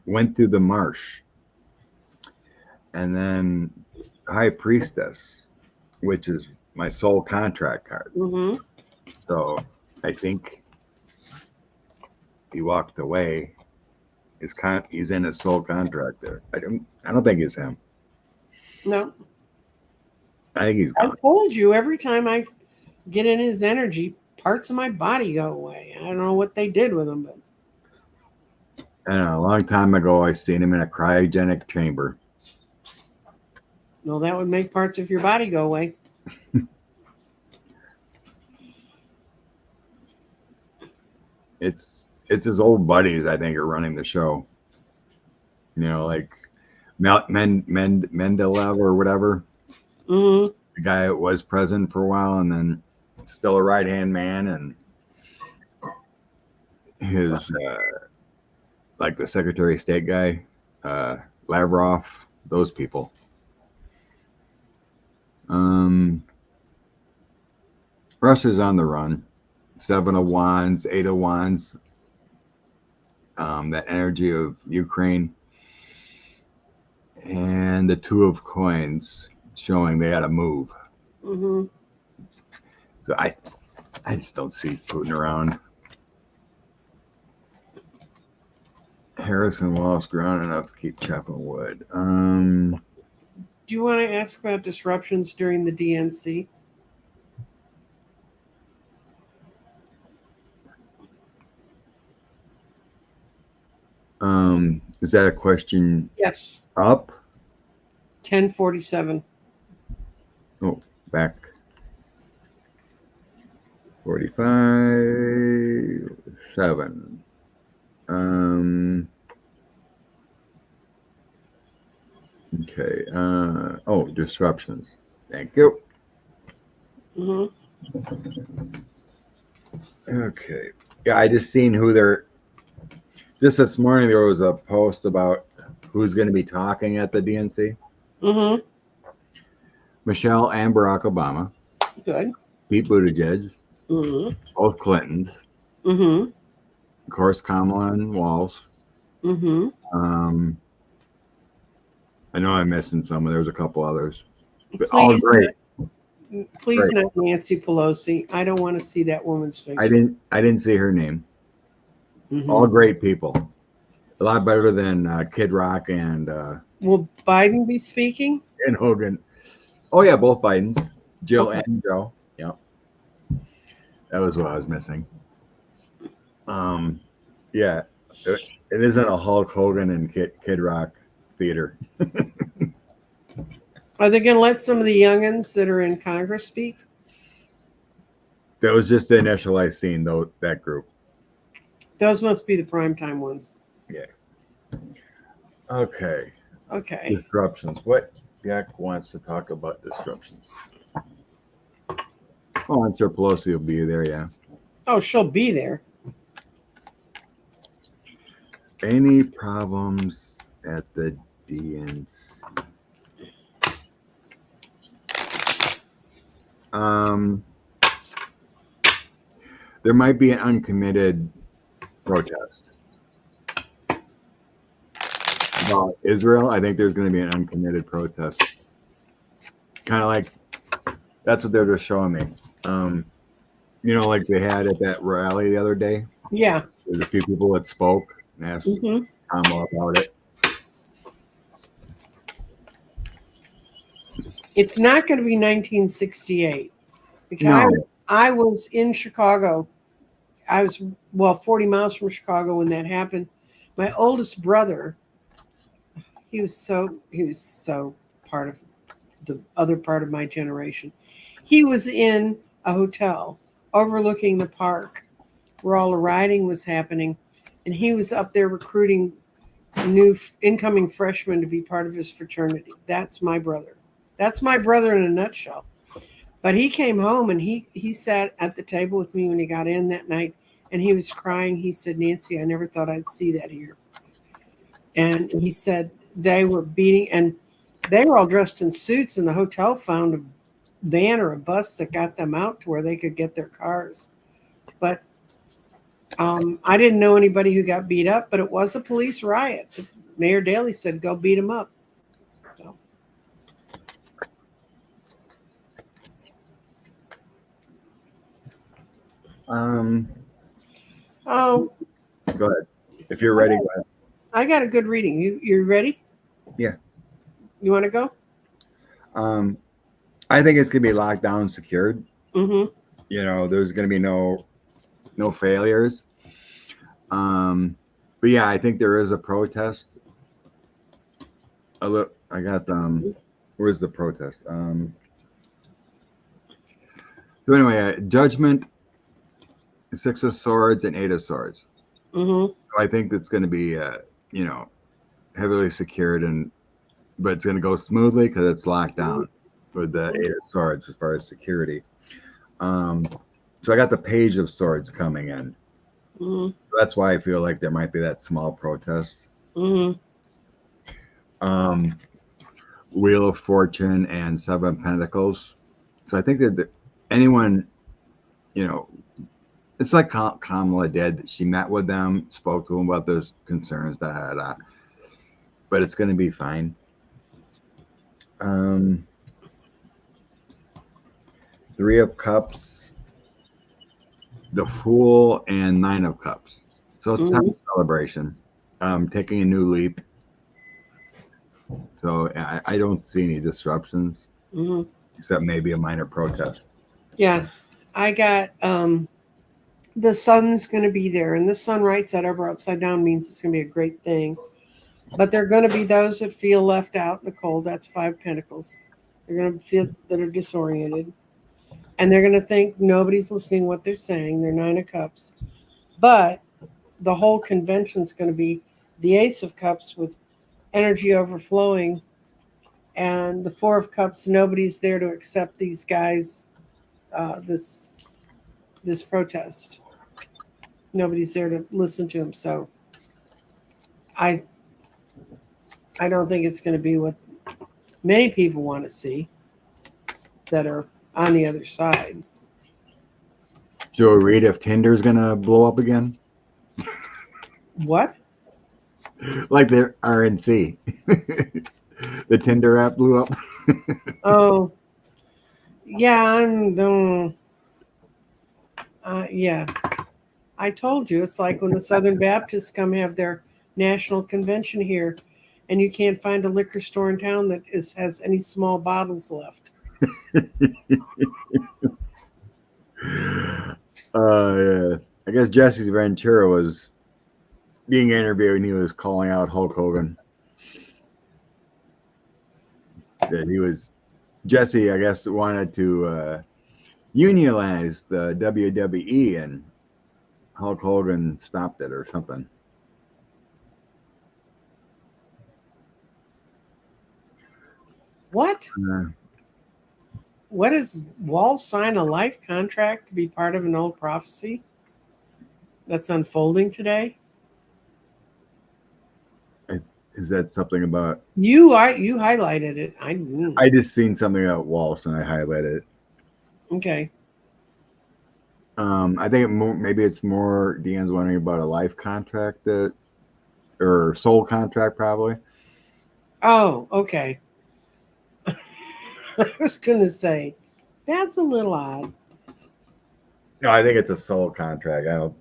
Went through the marsh. And then High Priestess, which is my soul contract card. Mm-hmm. So I think he walked away. He's in his soul contract there. I don't think it's him. No. I think he's gone. I told you, every time I get in his energy, parts of my body go away. I don't know what they did with him, but I don't know, a long time ago, I seen him in a cryogenic chamber. well, that would make parts of your body go away. It's his old buddies, I think, are running the show. You know, like Mendeleev or whatever. Mm-hmm. The guy that was president for a while and then still a right-hand man, and his like the Secretary of State guy, Lavrov, those people. Russia's on the run. 7 of Wands, 8 of Wands. That energy of Ukraine. And the 2 of Coins showing they got to move. Mm-hmm. So I just don't see Putin around. Harrison Walz ground enough to keep chopping wood. Do you want to ask about disruptions during the DNC? Is that a question? Yes. Up? 1047. Oh, back. 45, 7. Okay. Oh, disruptions. Thank you. Mm-hmm. Okay. Yeah, I just seen who they're. Just this morning, there was a post about who's going to be talking at the DNC. Mm-hmm. Michelle and Barack Obama. Good. Pete Buttigieg. Mm-hmm. Both Clintons. Mm-hmm. Of course, Kamala and Walz. Mm-hmm. I know I'm missing some. There was a couple others. But Please, all great. Please Great. not Nancy Pelosi. I don't want to see that woman's face. I didn't see her name. Mm-hmm. All great people. A lot better than Kid Rock and Will Biden be speaking? Hogan. Oh yeah, both Bidens. Jill Okay. and Joe. Yep. That was what I was missing. Yeah, it isn't a Hulk Hogan and Kid Rock theater. Are they going to let some of the youngins that are in Congress speak? That was just the initial I seen though, that group. Those must be the primetime ones. Yeah. Okay. Okay. Disruptions. What Jack wants to talk about disruptions? Oh, I'm sure Pelosi will be there, yeah. Oh, she'll be there. Any problems at the DNC? There might be an uncommitted protest about Israel. I think there's going to be an uncommitted protest. Kind of like that's what they're just showing me. Like they had at that rally the other day. Yeah. There's a few people that spoke and asked Kamala about it. It's not going to be 1968 because No. I was in Chicago. I was 40 miles from Chicago when that happened. My oldest brother, he was so part of the other part of my generation. He was in a hotel overlooking the park where all the rioting was happening, and he was up there recruiting new incoming freshmen to be part of his fraternity. That's my brother. That's my brother in a nutshell. But he came home and he sat at the table with me when he got in that night, and he was crying. He said, "Nancy, I never thought I'd see that here." And he said they were beating, and they were all dressed in suits, and the hotel found a van or a bus that got them out to where they could get their cars. But I didn't know anybody who got beat up, but it was a police riot. Mayor Daley said, "Go beat them up." So. Oh, Go ahead. If you're ready, go ahead. I got a good reading. You ready? Yeah. You want to go? I think it's gonna be locked down, secured. Mm-hmm. There's gonna be no failures. But yeah, I think there is a protest. I got where's the protest? So anyway, Judgment, Six of Swords, and Eight of Swords. Mm-hmm. So I think it's going to be, heavily secured, but it's going to go smoothly because it's locked down with the Eight of Swords as far as security. So I got the Page of Swords coming in. Mm-hmm. So that's why I feel like there might be that small protest. Mm-hmm. Wheel of Fortune and Seven of Pentacles. So I think that anyone, it's like Kamala did. She met with them, spoke to them about those concerns, but it's going to be fine. Three of Cups, the Fool, and Nine of Cups. So it's time of celebration. Taking a new leap. So I don't see any disruptions, except maybe a minor protest. Yeah, I got the sun's going to be there, and the sun right side over upside down means it's going to be a great thing. But there are going to be those that feel left out in the cold. That's Five Pentacles. They're going to feel that are disoriented, and they're going to think nobody's listening to what they're saying. They're Nine of Cups, but the whole convention's going to be the Ace of Cups with energy overflowing, and the Four of Cups. Nobody's there to accept these guys. This protest. Nobody's there to listen to him. So I don't think it's going to be what many people want to see that are on the other side. Joe, read if Tinder's going to blow up again. What? Like the RNC. The Tinder app blew up. Oh, yeah, yeah. I told you, it's like when the Southern Baptists come have their national convention here, and you can't find a liquor store in town that has any small bottles left. Yeah. I guess Jesse Ventura was being interviewed and he was calling out Hulk Hogan. That he was Jesse, I guess, wanted to unionize the WWE and Hulk Hogan stopped it or something. What? Uh, What is Walz sign a life contract to be part of an old prophecy that's unfolding today? is that something about? You highlighted it. I didn't. I just seen something about Walz and I highlighted it. Okay. I think maybe it's more Deanne's wondering about a life contract or soul contract probably. Oh, okay. I was gonna say that's a little odd. No, I think it's a soul contract. I don't,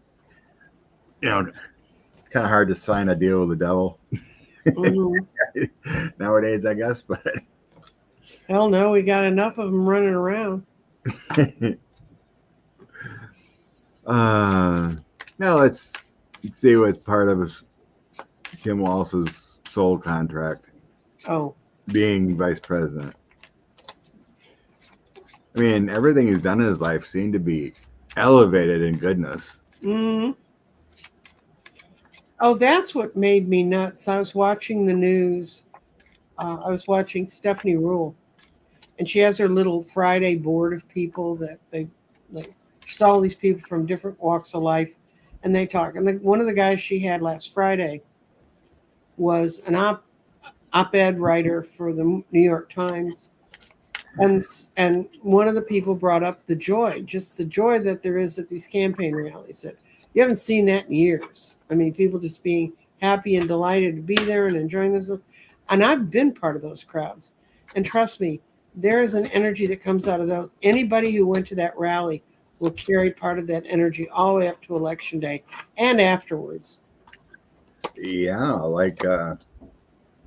it's kind of hard to sign a deal with the devil nowadays, I guess. But Hell no, we got enough of them running around. now let's see what's part of Tim Walz's soul contract. Oh, Being vice president. I mean, everything he's done in his life seemed to be elevated in goodness. Oh, that's what made me nuts. I was watching the news. I was watching Stephanie Rule, and she has her little Friday board of people that she saw all these people from different walks of life, and they talk. And one of the guys she had last Friday was an op-ed writer for the New York Times. And one of the people brought up the joy that there is at these campaign rallies. That you haven't seen that in years. I mean, people just being happy and delighted to be there and enjoying themselves. And I've been part of those crowds. And trust me, there is an energy that comes out of those. Anybody who went to that rally will carry part of that energy all the way up to Election Day and afterwards. Yeah,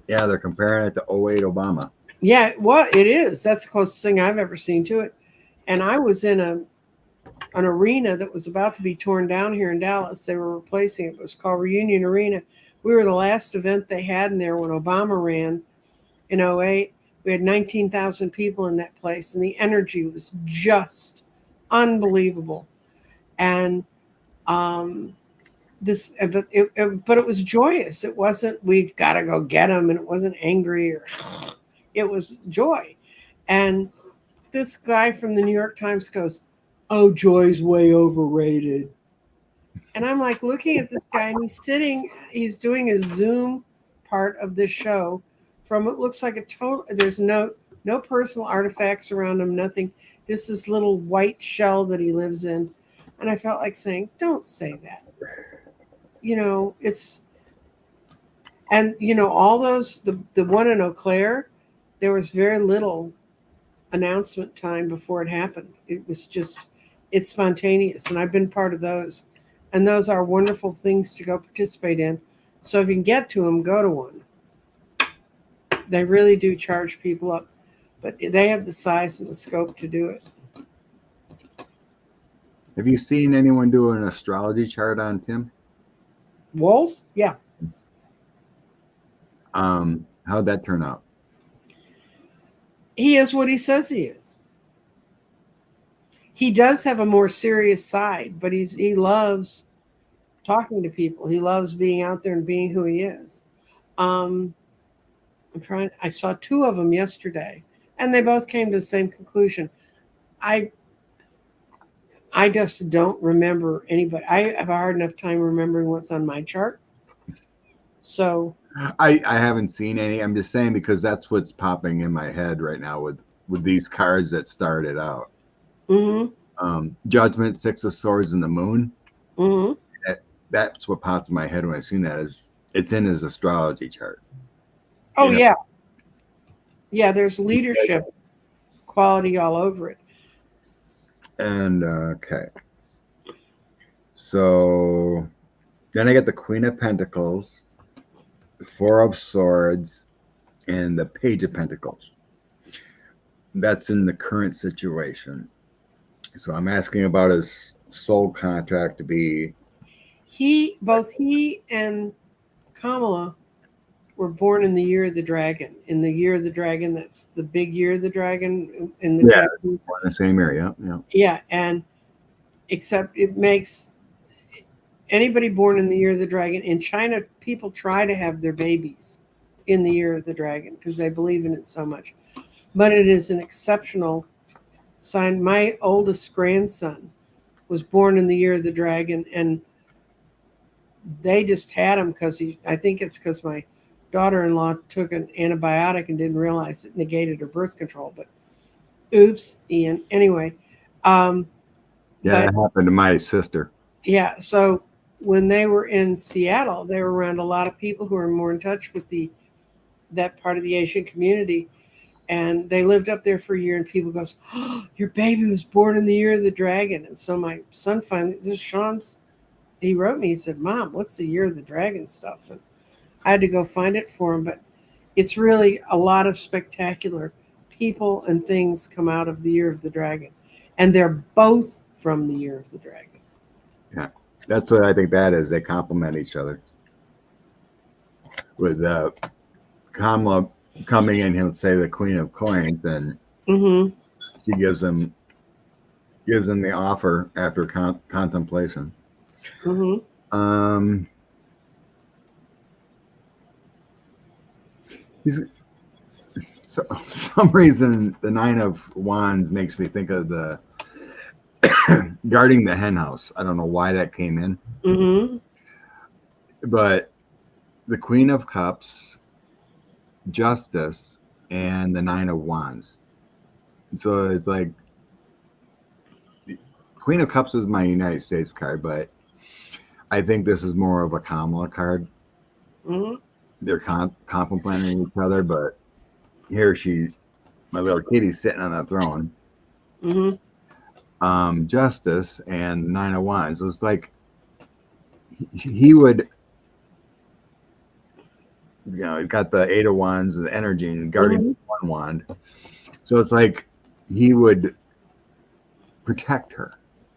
they're comparing it to 08 Obama. Yeah, well, it is. That's the closest thing I've ever seen to it. And I was in an arena that was about to be torn down here in Dallas. They were replacing it. It was called Reunion Arena. We were the last event they had in there when Obama ran in 08. We had 19,000 people in that place, and the energy was just unbelievable. And but it was joyous. It wasn't we've got to go get them, and it wasn't angry or it was joy. And this guy from the New York Times goes, "Oh, joy's way overrated." And I'm like looking at this guy, and he's doing a Zoom part of this show from what looks like a total. There's no personal artifacts around him, nothing. Just this little white shell that he lives in. And I felt like saying, "Don't say that." All those, the one in Eau Claire, there was very little announcement time before it happened. It was just, it's spontaneous. And I've been part of those. And those are wonderful things to go participate in. So if you can get to them, go to one. They really do charge people up, but they have the size and the scope to do it. Have you seen anyone do an astrology chart on Tim? Walz? Yeah. How'd that turn out? He is what he says he is. He does have a more serious side, but he loves talking to people. He loves being out there and being who he is. I saw two of them yesterday, and they both came to the same conclusion. I just don't remember anybody. I have a hard enough time remembering what's on my chart. So I haven't seen any. I'm just saying because that's what's popping in my head right now with these cards that started out. Mm-hmm. Judgment, Six of Swords, and the Moon. Mm-hmm. That's what popped in my head when I seen that. Is it's in his astrology chart. Oh, yeah. Yeah, there's leadership quality all over it. And okay. So then I get the Queen of Pentacles, Four of Swords, and the Page of Pentacles. that's in the current situation. So I'm asking about his soul contract to be. Both he and Kamala were born in the year of the dragon. In the year of the dragon, that's the big year of the dragon in the Yeah, Japanese. in the same area. Yeah. Yeah, and except it makes anybody born in the year of the dragon in China, people try to have their babies in the year of the dragon because they believe in it so much. But it is an exceptional sign. My oldest grandson was born in the year of the dragon, and they just had him because I think it's because my daughter-in-law took an antibiotic and didn't realize it negated her birth control. But oops, Ian. Anyway, Yeah, but that happened to my sister. yeah, so when they were in Seattle, they were around a lot of people who are more in touch with that part of the Asian community, and they lived up there for a year. And people goes, "Oh, your baby was born in the year of the dragon." And so my son finally, this is Sean's. He wrote me. He said, "Mom, what's the year of the dragon stuff?" And I had to go find it for him. But it's really a lot of spectacular people and things come out of the year of the dragon, and they're both from the year of the dragon. Yeah, that's what I think that is. They complement each other. With Kamala coming in, he'll say the Queen of Coins, and she gives him the offer after contemplation. So for some reason, the Nine of Wands makes me think of the guarding the hen house. I don't know why that came in. But the Queen of Cups, Justice, and the Nine of Wands. So it's like Queen of Cups is my United States card, but I think this is more of a Kamala card. They're complementing each other, but here my little kitty's sitting on a throne. Justice and Nine of Wands. So it's like he would, got the Eight of Wands and the energy and guarding one wand. So it's like he would protect her,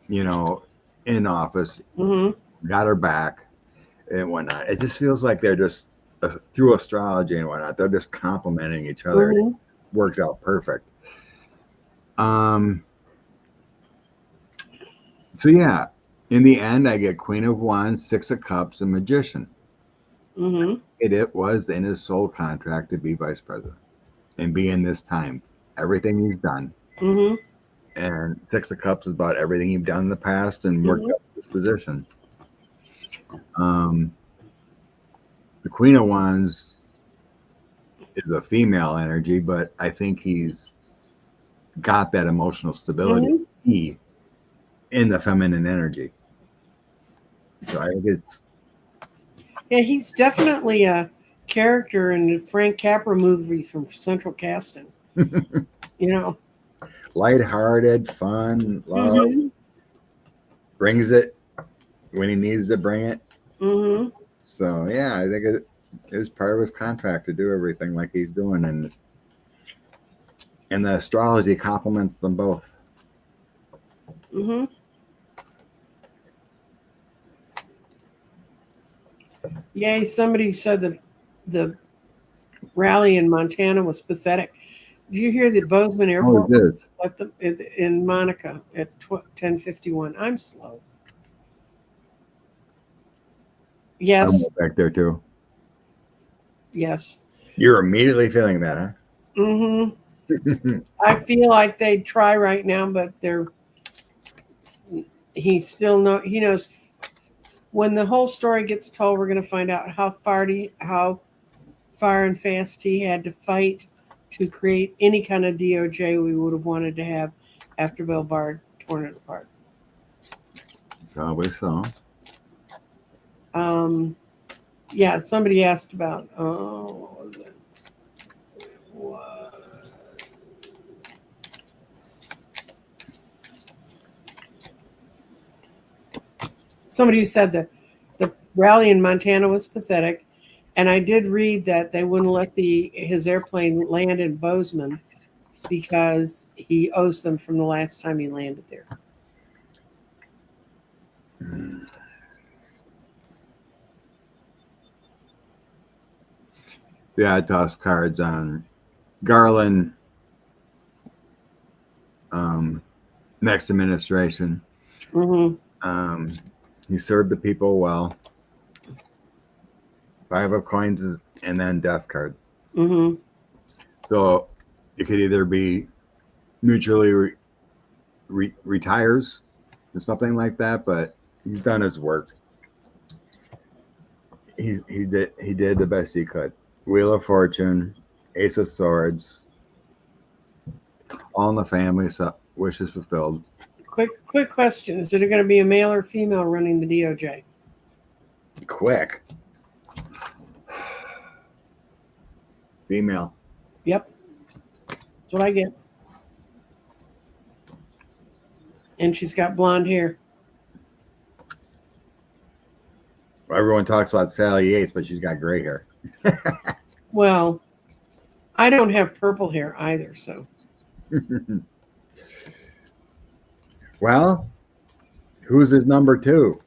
in office, got her back and whatnot. It just feels like they're just through astrology and whatnot, they're just complementing each other. It worked out perfect. So yeah, in the end, I get Queen of Wands, Six of Cups, and Magician. It was in his soul contract to be vice president and be in this time. Everything he's done. And Six of Cups is about everything you've done in the past and worked up this position. The Queen of Wands is a female energy, but I think he's got that emotional stability in the feminine energy. So I think it's... Yeah, he's definitely a character in the Frank Capra movie from Central Casting. Lighthearted, fun, love, brings it when he needs to bring it. So yeah, I think it is part of his contract to do everything like he's doing, and the astrology complements them both. Yeah, somebody said the rally in Montana was pathetic. Did you hear that Bozeman Airport left them in Monica at 10:51? I'm slow. Yes. I'm back there too. Yes. You're immediately feeling that, huh? I feel like they'd try right now, but he knows. When the whole story gets told, we're going to find out how far and fast he had to fight to create any kind of DOJ we would have wanted to have after Bill Barr torn it apart. Probably so. Yeah, somebody asked about, what was it? Somebody who said that the rally in Montana was pathetic, and I did read that they wouldn't let his airplane land in Bozeman because he owes them from the last time he landed there. Yeah, I tossed cards on Garland, next administration. Mm-hmm. He served the people well. 5 of coins and then death card. Mm-hmm. So it could either be mutually retires or something like that, but he's done his work. He did the best he could. Wheel of Fortune, Ace of Swords, all in the family, so wishes fulfilled. Quick question: is it going to be a male or female running the DOJ? Quick. Female. Yep, that's what I get. And she's got blonde hair. Everyone talks about Sally Yates, but she's got gray hair. Well, I don't have purple hair either, so. Well, who's his number 2?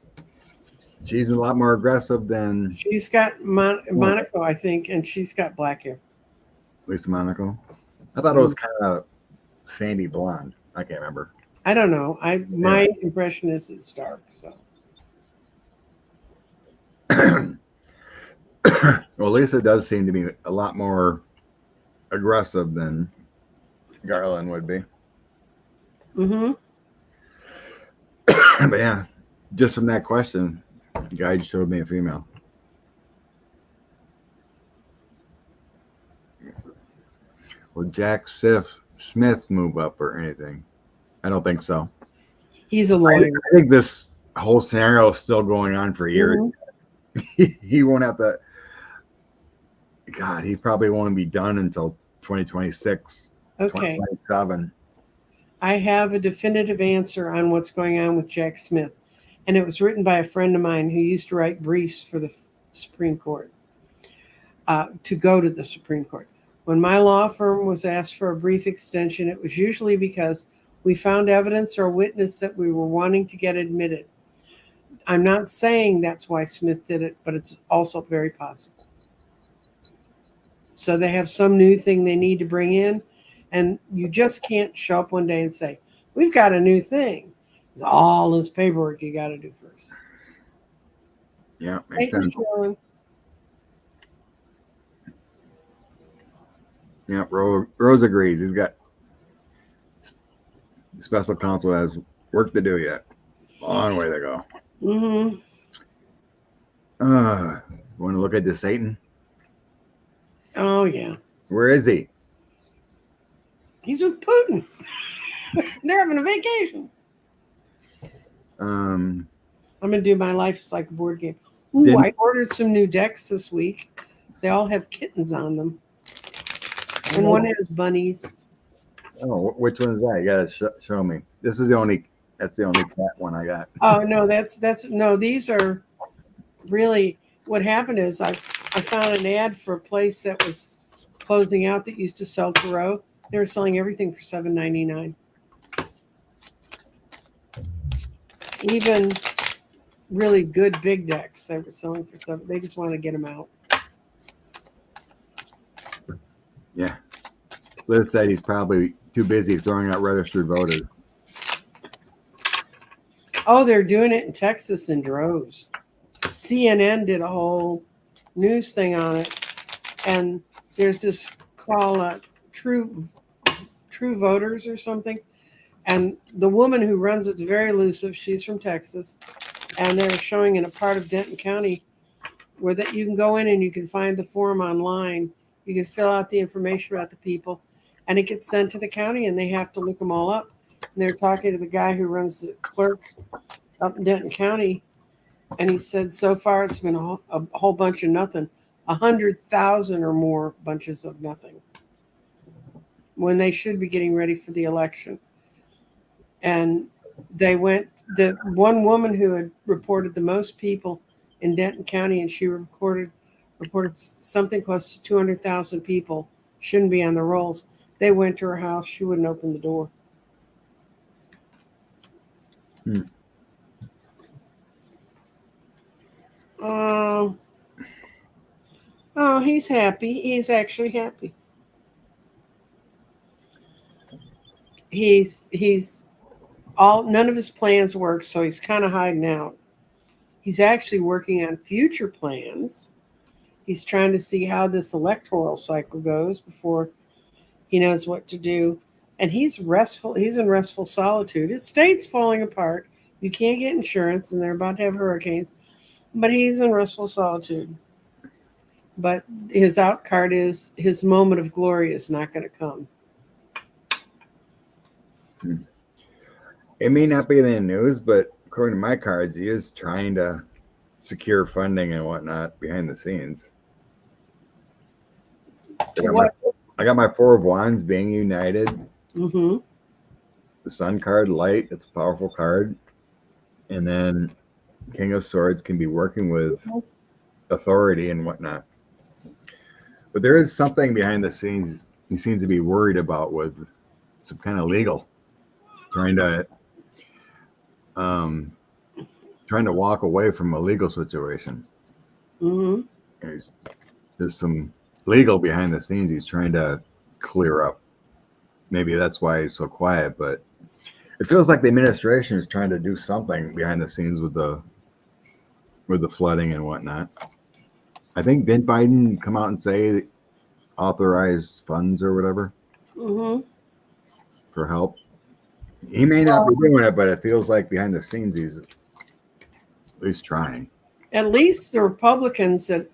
She's a lot more aggressive than She's got Monaco, I think, and she's got black hair. Lisa Monaco. I thought it was kind of sandy blonde. I can't remember. I don't know. My impression is it's dark. So. Well, Lisa does seem to be a lot more aggressive than Garland would be. Mm-hmm. But yeah, just from that question, the guy showed me a female. Will Jack Smith move up or anything? I don't think so. He's a lawyer. I think this whole scenario is still going on for years. Mm-hmm. He won't have to. God, he probably won't be done until 2026. Okay. 2027. I have a definitive answer on what's going on with Jack Smith, and it was written by a friend of mine who used to write briefs for the Supreme Court, to go to the Supreme Court. When my law firm was asked for a brief extension, it was usually because we found evidence or witness that we were wanting to get admitted. I'm not saying that's why Smith did it, but it's also very possible. So they have some new thing they need to bring in, and you just can't show up one day and say, we've got a new thing. It's all this paperwork you got to do first. Yeah, makes sense. Yeah, Rose agrees. He's got special counsel has work to do yet. Long way to go. Mm-hmm. Want to look at the Satan? Oh, yeah. Where is he? He's with Putin. They're having a vacation. I'm going to do My Life is Like a Board Game. Ooh, I ordered some new decks this week. They all have kittens on them. And one has bunnies. Oh, which one is that? You gotta show me. That's the only cat one I got. Oh no, no. These are really. What happened is I found an ad for a place that was closing out that used to sell Tarot. They were selling everything for $7.99. Even really good big decks they were selling for $7. They just want to get them out. Yeah. Liz said he's probably too busy throwing out registered voters. Oh, they're doing it in Texas in droves. CNN did a whole news thing on it. And there's this call True Voters or something. And the woman who runs it's very elusive. She's from Texas. And they're showing in a part of Denton County where that you can go in and you can find the form online. You can fill out the information about the people, and it gets sent to the county, and they have to look them all up. And they're talking to the guy who runs the clerk up in Denton County, and he said so far it's been a whole bunch of nothing, 100,000 or more bunches of nothing, when they should be getting ready for the election. And they went, the one woman who had reported the most people in Denton County, and she reported something close to 200,000 people shouldn't be on the rolls. They went to her house. She wouldn't open the door. Um. Oh, he's happy. He's actually happy. He's all none of his plans work, so he's kind of hiding out. He's actually working on future plans. He's trying to see how this electoral cycle goes before he knows what to do. And he's restful. He's in restful solitude. His state's falling apart. You can't get insurance, and they're about to have hurricanes. But he's in restful solitude. But his out card is his moment of glory is not going to come. It may not be in the news, but according to my cards, he is trying to secure funding and whatnot behind the scenes. I got my Four of Wands being united. Mm-hmm. The Sun card, light, it's a powerful card. And then King of Swords can be working with authority and whatnot. But there is something behind the scenes he seems to be worried about with some kind of legal. Trying to walk away from a legal situation. Mm-hmm. There's some legal behind the scenes he's trying to clear up. Maybe that's why he's so quiet, but it feels like the administration is trying to do something behind the scenes with the flooding and whatnot. I think didn't Biden come out and say authorize funds or whatever for help? He may not be doing it, but it feels like behind the scenes he's at least trying. At least the Republicans that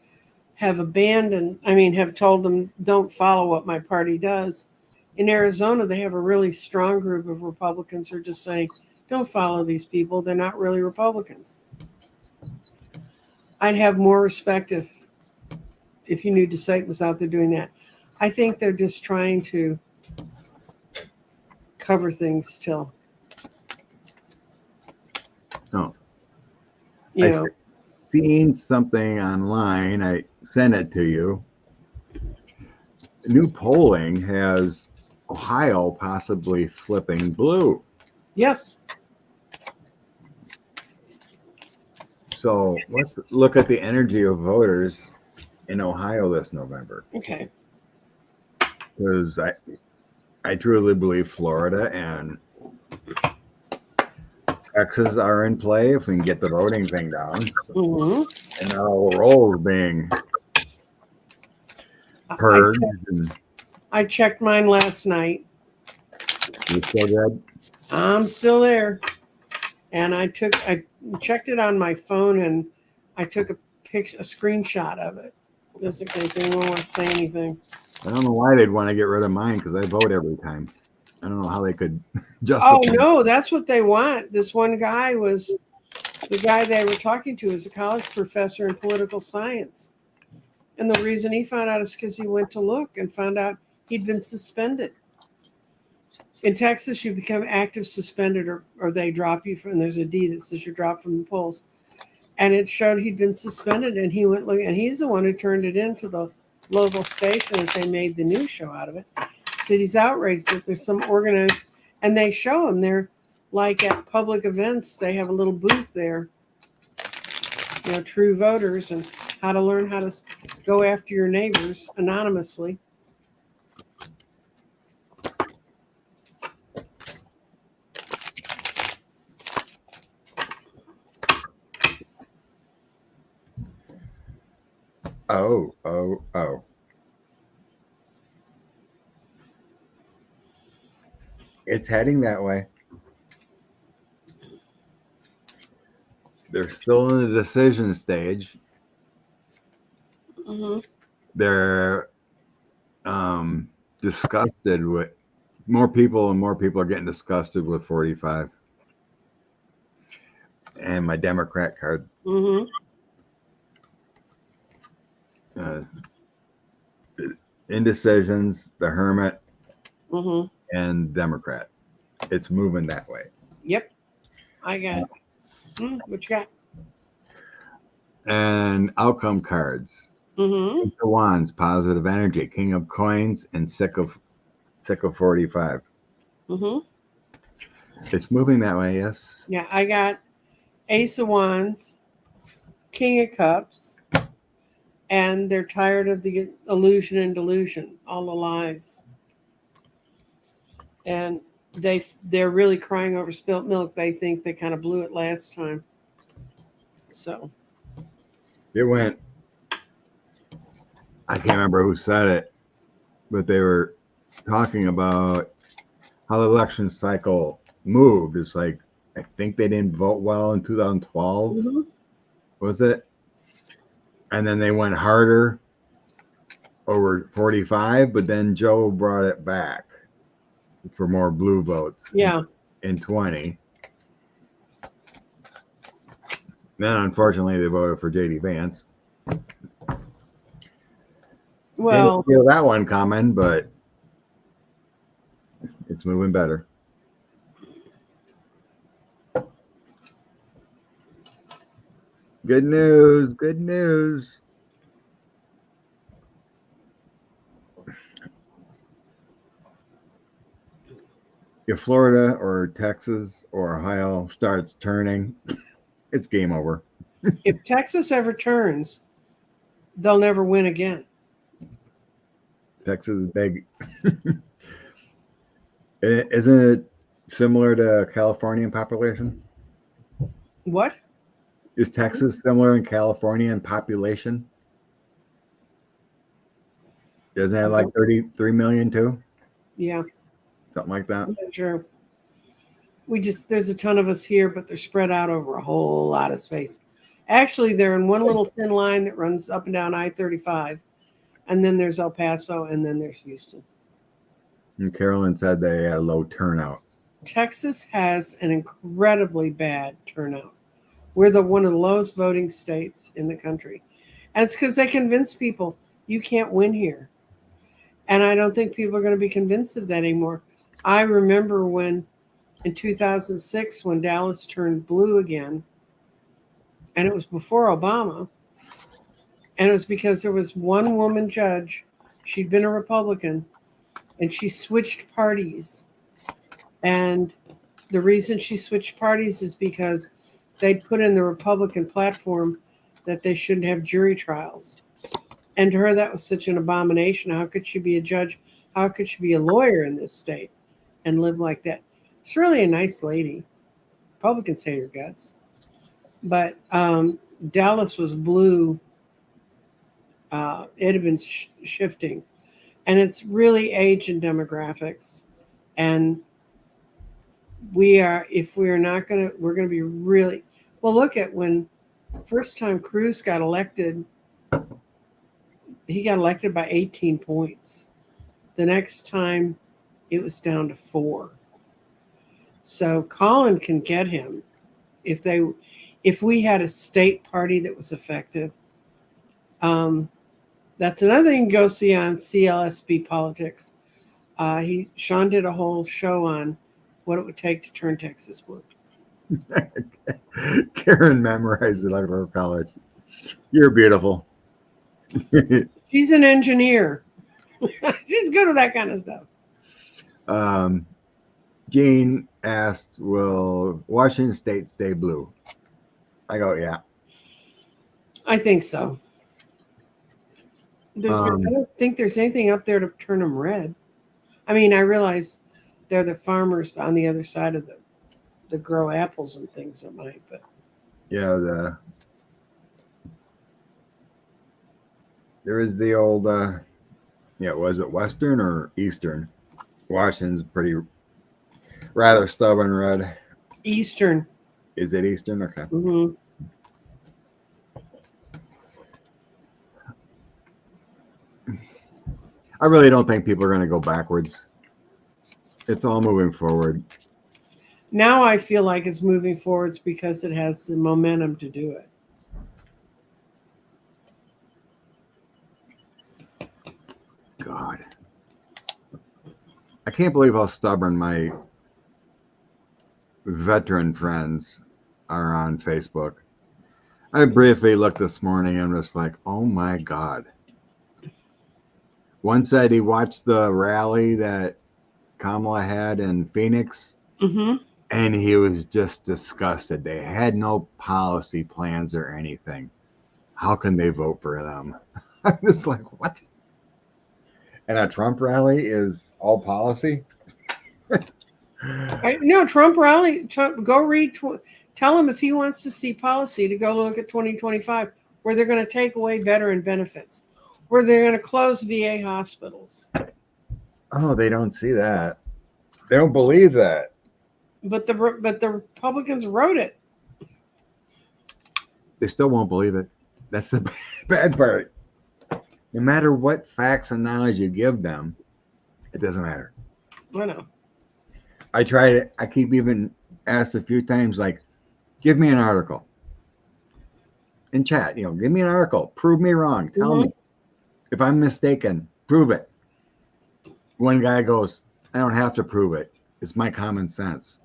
have have told them don't follow what my party does. In Arizona, they have a really strong group of Republicans who are just saying, don't follow these people. They're not really Republicans. I'd have more respect if you knew DeSantis was out there doing that. I think they're just trying to cover things till. No. You know. Seen something online. I sent it to you. New polling has Ohio possibly flipping blue. Yes. So let's look at the energy of voters in Ohio this November. Okay. Because I truly believe Florida and Texas are in play if we can get the voting thing down. And all the rolls being purged. I checked mine last night. You still good? I'm still there. And I checked it on my phone and I took a screenshot of it just in case anyone wants to say anything. I don't know why they'd want to get rid of mine because I vote every time. I don't know how they could justify. Oh no, that's what they want. This one guy was the guy they were talking to is a college professor in political science. And the reason he found out is because he went to look and found out he'd been suspended. In Texas, you become active suspended or they drop you and there's a D that says you're dropped from the polls. And it showed he'd been suspended and he went looking and he's the one who turned it into the local station as they made the news show out of it. Said he's outraged that there's some organized and they show them they're like at public events, they have a little booth there. You know, true voters and how to learn how to go after your neighbors anonymously. Oh. It's heading that way. They're still in the decision stage. They're disgusted with more people and more people are getting disgusted with 45 and my Democrat card. Indecisions, the Hermit, and Democrat. It's moving that way. Yep. I got it. What you got? And outcome cards. King of Wands, positive energy. King of Coins and Six Sick of 45. Mm-hmm. It's moving that way, yes. Yeah, I got Ace of Wands, King of Cups, and they're tired of the illusion and delusion, all the lies. And they're really crying over spilt milk. They think they kind of blew it last time. So It went, I can't remember who said it, but they were talking about how the election cycle moved. It's like, I think they didn't vote well in 2012, was it? And then they went harder over 45, but then Joe brought it back for more blue votes. yeah. In 20. Then unfortunately they voted for JD Vance. Well, Didn't feel that one coming, but it's moving better. Good news, good news. If Florida or Texas or Ohio starts turning, it's game over. if Texas ever turns, they'll never win again. Texas is big. Isn't it similar to California in population? What? Is Texas similar in California in population? Doesn't it have like 33 million too? Yeah. Something like that. Yeah, sure. There's a ton of us here, but they're spread out over a whole lot of space. Actually, they're in one little thin line that runs up and down I-35. And then there's El Paso, and then there's Houston. And Carolyn said they had a low turnout. Texas has an incredibly bad turnout. We're one of the lowest voting states in the country. And it's because they convince people you can't win here. And I don't think people are going to be convinced of that anymore. I remember when in 2006, when Dallas turned blue again, and it was before Obama, and it was because there was one woman judge, she'd been a Republican, and she switched parties. And the reason she switched parties is because they'd put in the Republican platform that they shouldn't have jury trials. And to her, that was such an abomination. How could she be a judge? How could she be a lawyer in this state and live like that? She's really a nice lady. Republicans hate her guts. But Dallas was blue. It had been shifting. And it's really age and demographics. And if we're not going to, we're going to be really, well, look at when first time Cruz got elected, he got elected by 18 points. The next time it was down to 4. So Colin can get him if we had a state party that was effective. That's another thing you can go see on CLSB Politics. Sean did a whole show on what it would take to turn Texas blue. Karen memorized electoral college. You're beautiful. She's an engineer. She's good with that kind of stuff. Gene asked, will Washington State stay blue? I go, yeah. I think so. I don't think there's anything up there to turn them red. I mean, I realize they're the farmers on the other side of the grow apples and things that might, but yeah, there is the old was it Western or Eastern? Washington's pretty rather stubborn red. Eastern. Is it Eastern? Okay. Mm-hmm. I really don't think people are going to go backwards. It's all moving forward. Now I feel like it's moving forwards because it has the momentum to do it. God. I can't believe how stubborn my veteran friends are on Facebook. I briefly looked this morning and was like, oh my God. One said he watched the rally that Kamala had in Phoenix, Mm-hmm. and he was just disgusted. They had no policy plans or anything. How can they vote for them? I'm just like, what? And a Trump rally is all policy? No, Trump rally. Trump, go read. Tell him if he wants to see policy to go look at 2025, where they're going to take away veteran benefits, where they're going to close VA hospitals. Oh, they don't see that. They don't believe that. But the Republicans wrote it. They still won't believe it. That's the bad part. No matter what facts and knowledge you give them, it doesn't matter. I know. I tried it. I keep even asked a few times, like, give me an article in chat. Give me an article. Prove me wrong. Tell me if I'm mistaken. Prove it. One guy goes, I don't have to prove it. It's my common sense.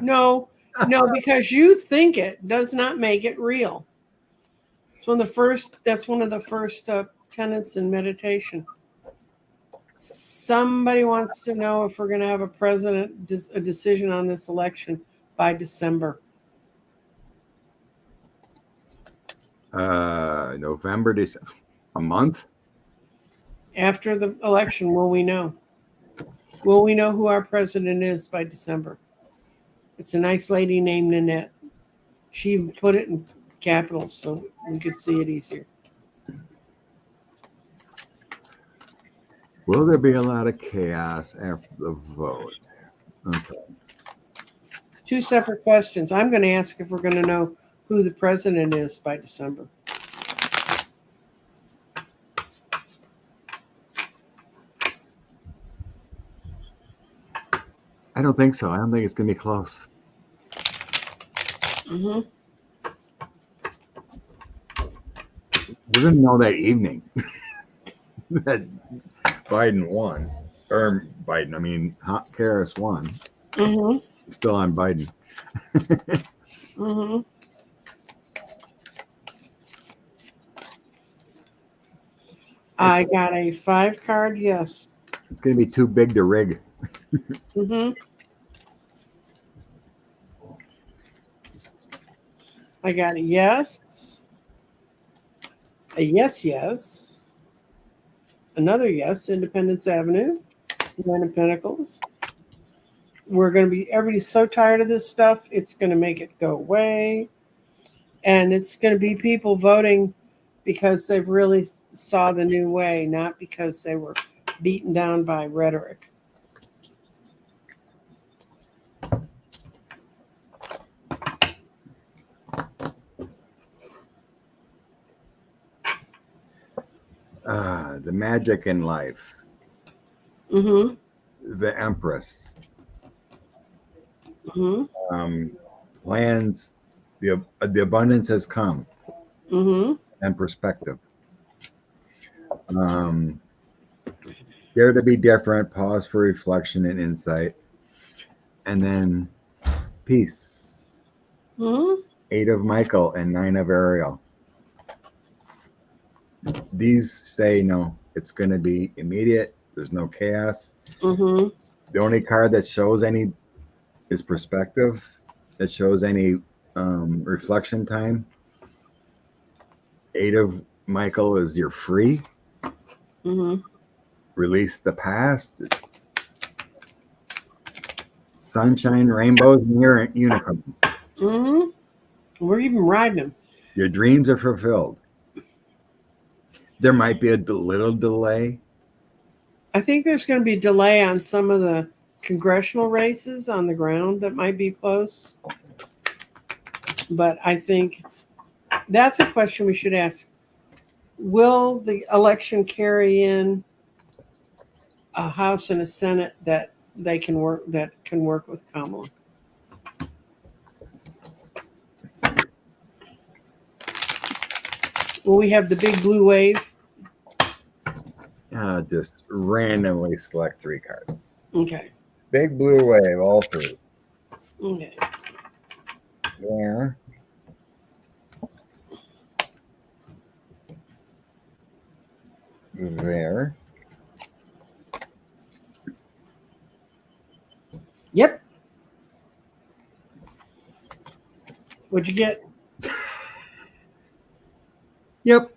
No, because you think it does not make it real. It's that's one of the first tenets in meditation. Somebody wants to know if we're going to have a decision on this election by December. November, December, a month? After the election, will we know? Will we know who our president is by December? It's a nice lady named Nanette. She put it in capitals so we could see it easier. Will there be a lot of chaos after the vote? Okay. Two separate questions. I'm going to ask if we're going to know who the president is by December. I don't think so. I don't think it's going to be close. Mm-hmm. We're going to know that evening that Biden won. Or Biden, I mean, Harris won. Mm-hmm. Still on Biden. Mm-hmm. I got a 5-card yes. It's going to be too big to rig. Mm-hmm. I got a yes, a yes, another yes, Independence Avenue, Nine of Pentacles. Everybody's so tired of this stuff, it's going to make it go away. And it's going to be people voting because they've really saw the new way, not because they were beaten down by rhetoric. The magic in life. Mm-hmm. The Empress. Mm-hmm. Plans. The abundance has come. Mm-hmm. And perspective. Dare to be different. Pause for reflection and insight. And then peace. Mm-hmm. 8 of Michael and 9 of Ariel. These say no, it's going to be immediate. There's no chaos. Mm-hmm. The only card that shows any is perspective, that shows any reflection time. 8 of Michael is you're free. Mm-hmm. Release the past. Sunshine, rainbows, and unicorns. Mm-hmm. We're even riding them. Your dreams are fulfilled. There might be a little delay. I think there's going to be a delay on some of the congressional races on the ground that might be close. But I think that's a question we should ask. Will the election carry in a House and a Senate that can work with Kamala? Will we have the big blue wave? Just randomly select 3 cards. Okay. Big blue wave, all 3. Okay. There. There. Yep. What'd you get? Yep.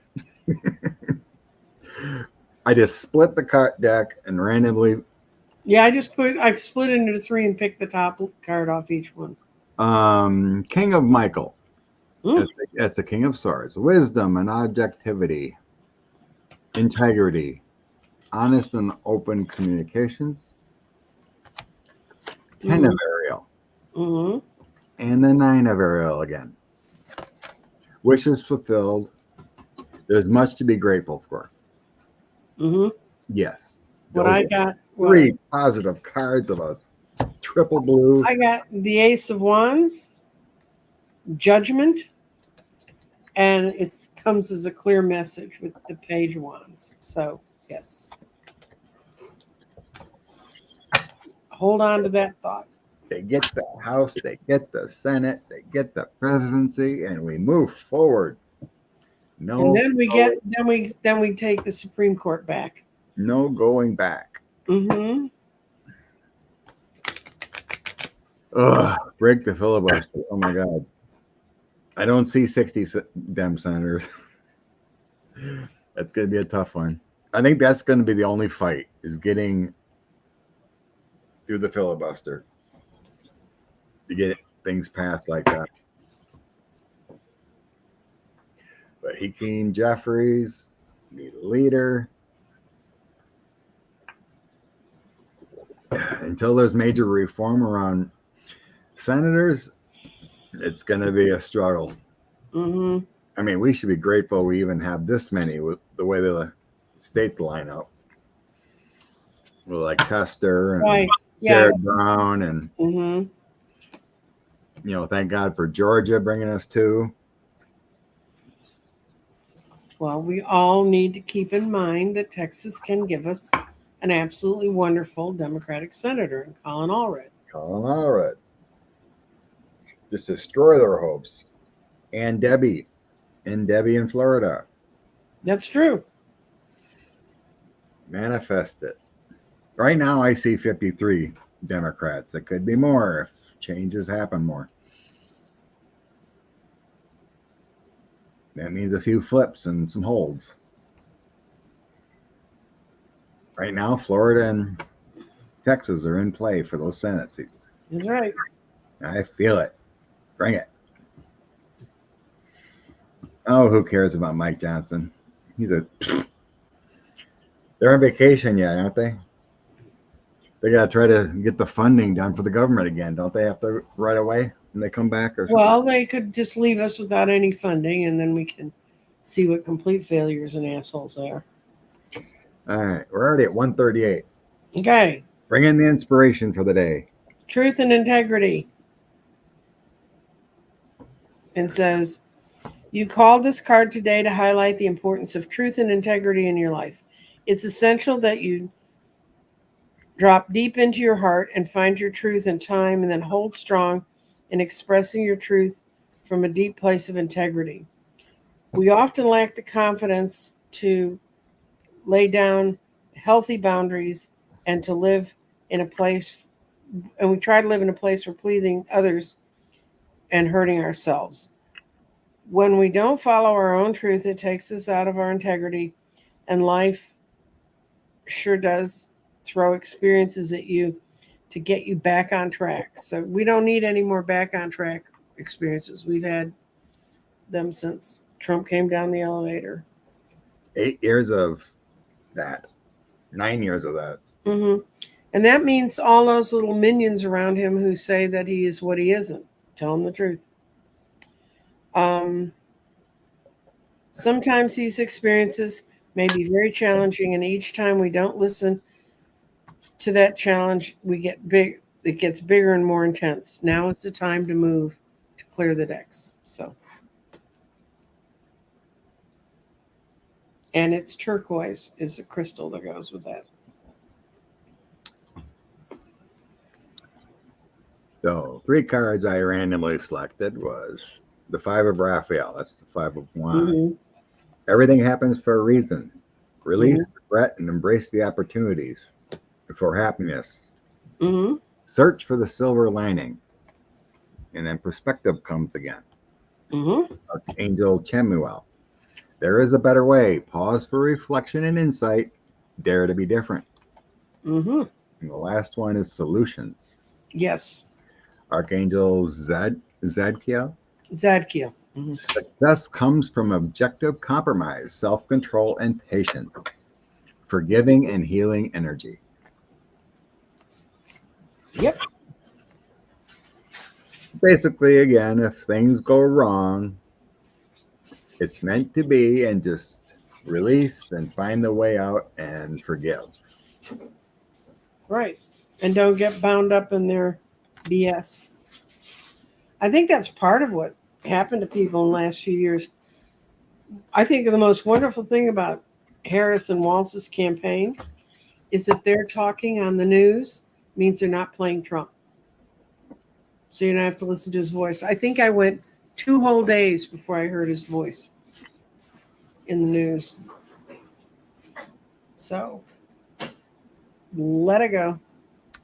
I just split the card deck and randomly. Yeah, I split it into 3 and picked the top card off each one. King of Michael. Mm. That's the King of Swords. Wisdom and objectivity, integrity, honest and open communications. 10 of Ariel. Mm-hmm. And the 9 of Ariel again. Wishes fulfilled. There's much to be grateful for. Mm-hmm. Yes. What I got was 3 positive cards of a triple blue. I got the Ace of Wands, Judgment, and it comes as a clear message with the Page of Wands. So, yes. Hold on to that thought. They get the House, they get the Senate, they get the presidency, and we move forward. No, And then we take the Supreme Court back. no going back. Mm-hmm. Ugh, break the filibuster. Oh my God. I don't see 60 Dem senators. That's going to be a tough one. I think that's going to be the only fight, is getting through the filibuster to get things passed like that. But Hakeem Jeffries, be the leader. Until there's major reform around senators, it's going to be a struggle. Mm-hmm. I mean, we should be grateful we even have this many with the way the states line up. With like Tester and Right. Sherrod Brown, and Mm-hmm. Thank God for Georgia bringing us 2. Well, we all need to keep in mind that Texas can give us an absolutely wonderful Democratic senator in Colin Allred. Colin Allred. Just destroy their hopes. And Debbie in Florida. That's true. Manifest it. Right now, I see 53 Democrats. It could be more if changes happen more. That means a few flips and some holds. Right now, Florida and Texas are in play for those Senate seats. That's right. I feel it. Bring it. Oh, who cares about Mike Johnson? They're on vacation yet, aren't they? They got to try to get the funding done for the government again. Don't they have to right away when they come back? Or Well, they could just leave us without any funding, and then we can see what complete failures and assholes they are. All right. We're already at 138. Okay. Bring in the inspiration for the day. Truth and integrity. And says, you called this card today to highlight the importance of truth and integrity in your life. It's essential that you drop deep into your heart and find your truth in time, and then hold strong in expressing your truth from a deep place of integrity. We often lack the confidence to lay down healthy boundaries and to live in a place, and we try to live in a place where pleasing others and hurting ourselves. When we don't follow our own truth, it takes us out of our integrity, and life sure does throw experiences at you to get you back on track. So we don't need any more back on track experiences. We've had them since Trump came down the elevator. 8 years of that. 9 years of that. Mm-hmm. And that means all those little minions around him who say that he is what he isn't. Tell him the truth. Sometimes these experiences may be very challenging, and each time we don't listen to that challenge, we get big. It gets bigger and more intense. Now is the time to move, to clear the decks. So, and it's turquoise is the crystal that goes with that. So 3 cards I randomly selected was the 5 of Raphael. That's the 5 of Wands. Mm-hmm. Everything happens for a reason. Release regret and embrace the opportunities for happiness. Mm-hmm. Search for the silver lining. And then perspective comes again. Archangel Chemuel. There is a better way. Pause for reflection and insight. Dare to be different. And the last one is solutions. Yes. Archangel Zadkiel. Zadkiel. Success comes from objective compromise, self-control, and patience. Forgiving and healing energy. Yep. Basically, again, if things go wrong, it's meant to be, and just release and find the way out and forgive. Right. And don't get bound up in their BS. I think that's part of what happened to people in the last few years. I think the most wonderful thing about Harris and Walz's campaign is if they're talking on the news, means they're not playing Trump. So you don't have to listen to his voice. I think I went 2 whole days before I heard his voice in the news. So let it go.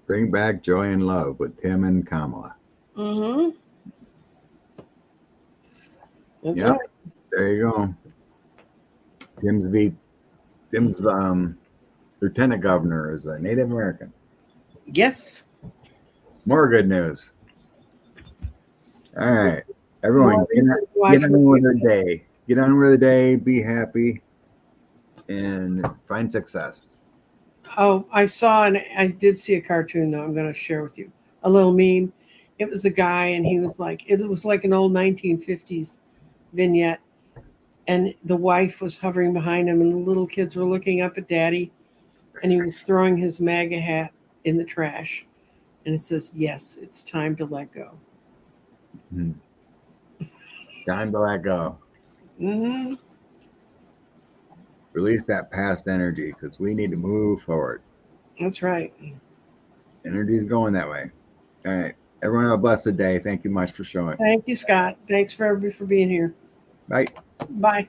Bring back joy and love with Tim and Kamala. That's right. There you go. Tim's lieutenant governor is a Native American. Yes. More good news. All right, everyone, More get reason to watch on with movies. the day. Get on with the day. Be happy, and find success. Oh, I did see a cartoon though. I'm going to share with you a little meme. It was a guy, and he was like, it was like an old 1950s vignette, and the wife was hovering behind him, and the little kids were looking up at Daddy, and he was throwing his MAGA hat in the trash, and it says, "Yes, it's time to let go." Time to let go. Release that past energy, because we need to move forward. That's right. Energy's going that way. All right. Everyone have a blessed day. Thank you much for showing. Thank you, Scott. Thanks for everybody for being here. Bye. Bye.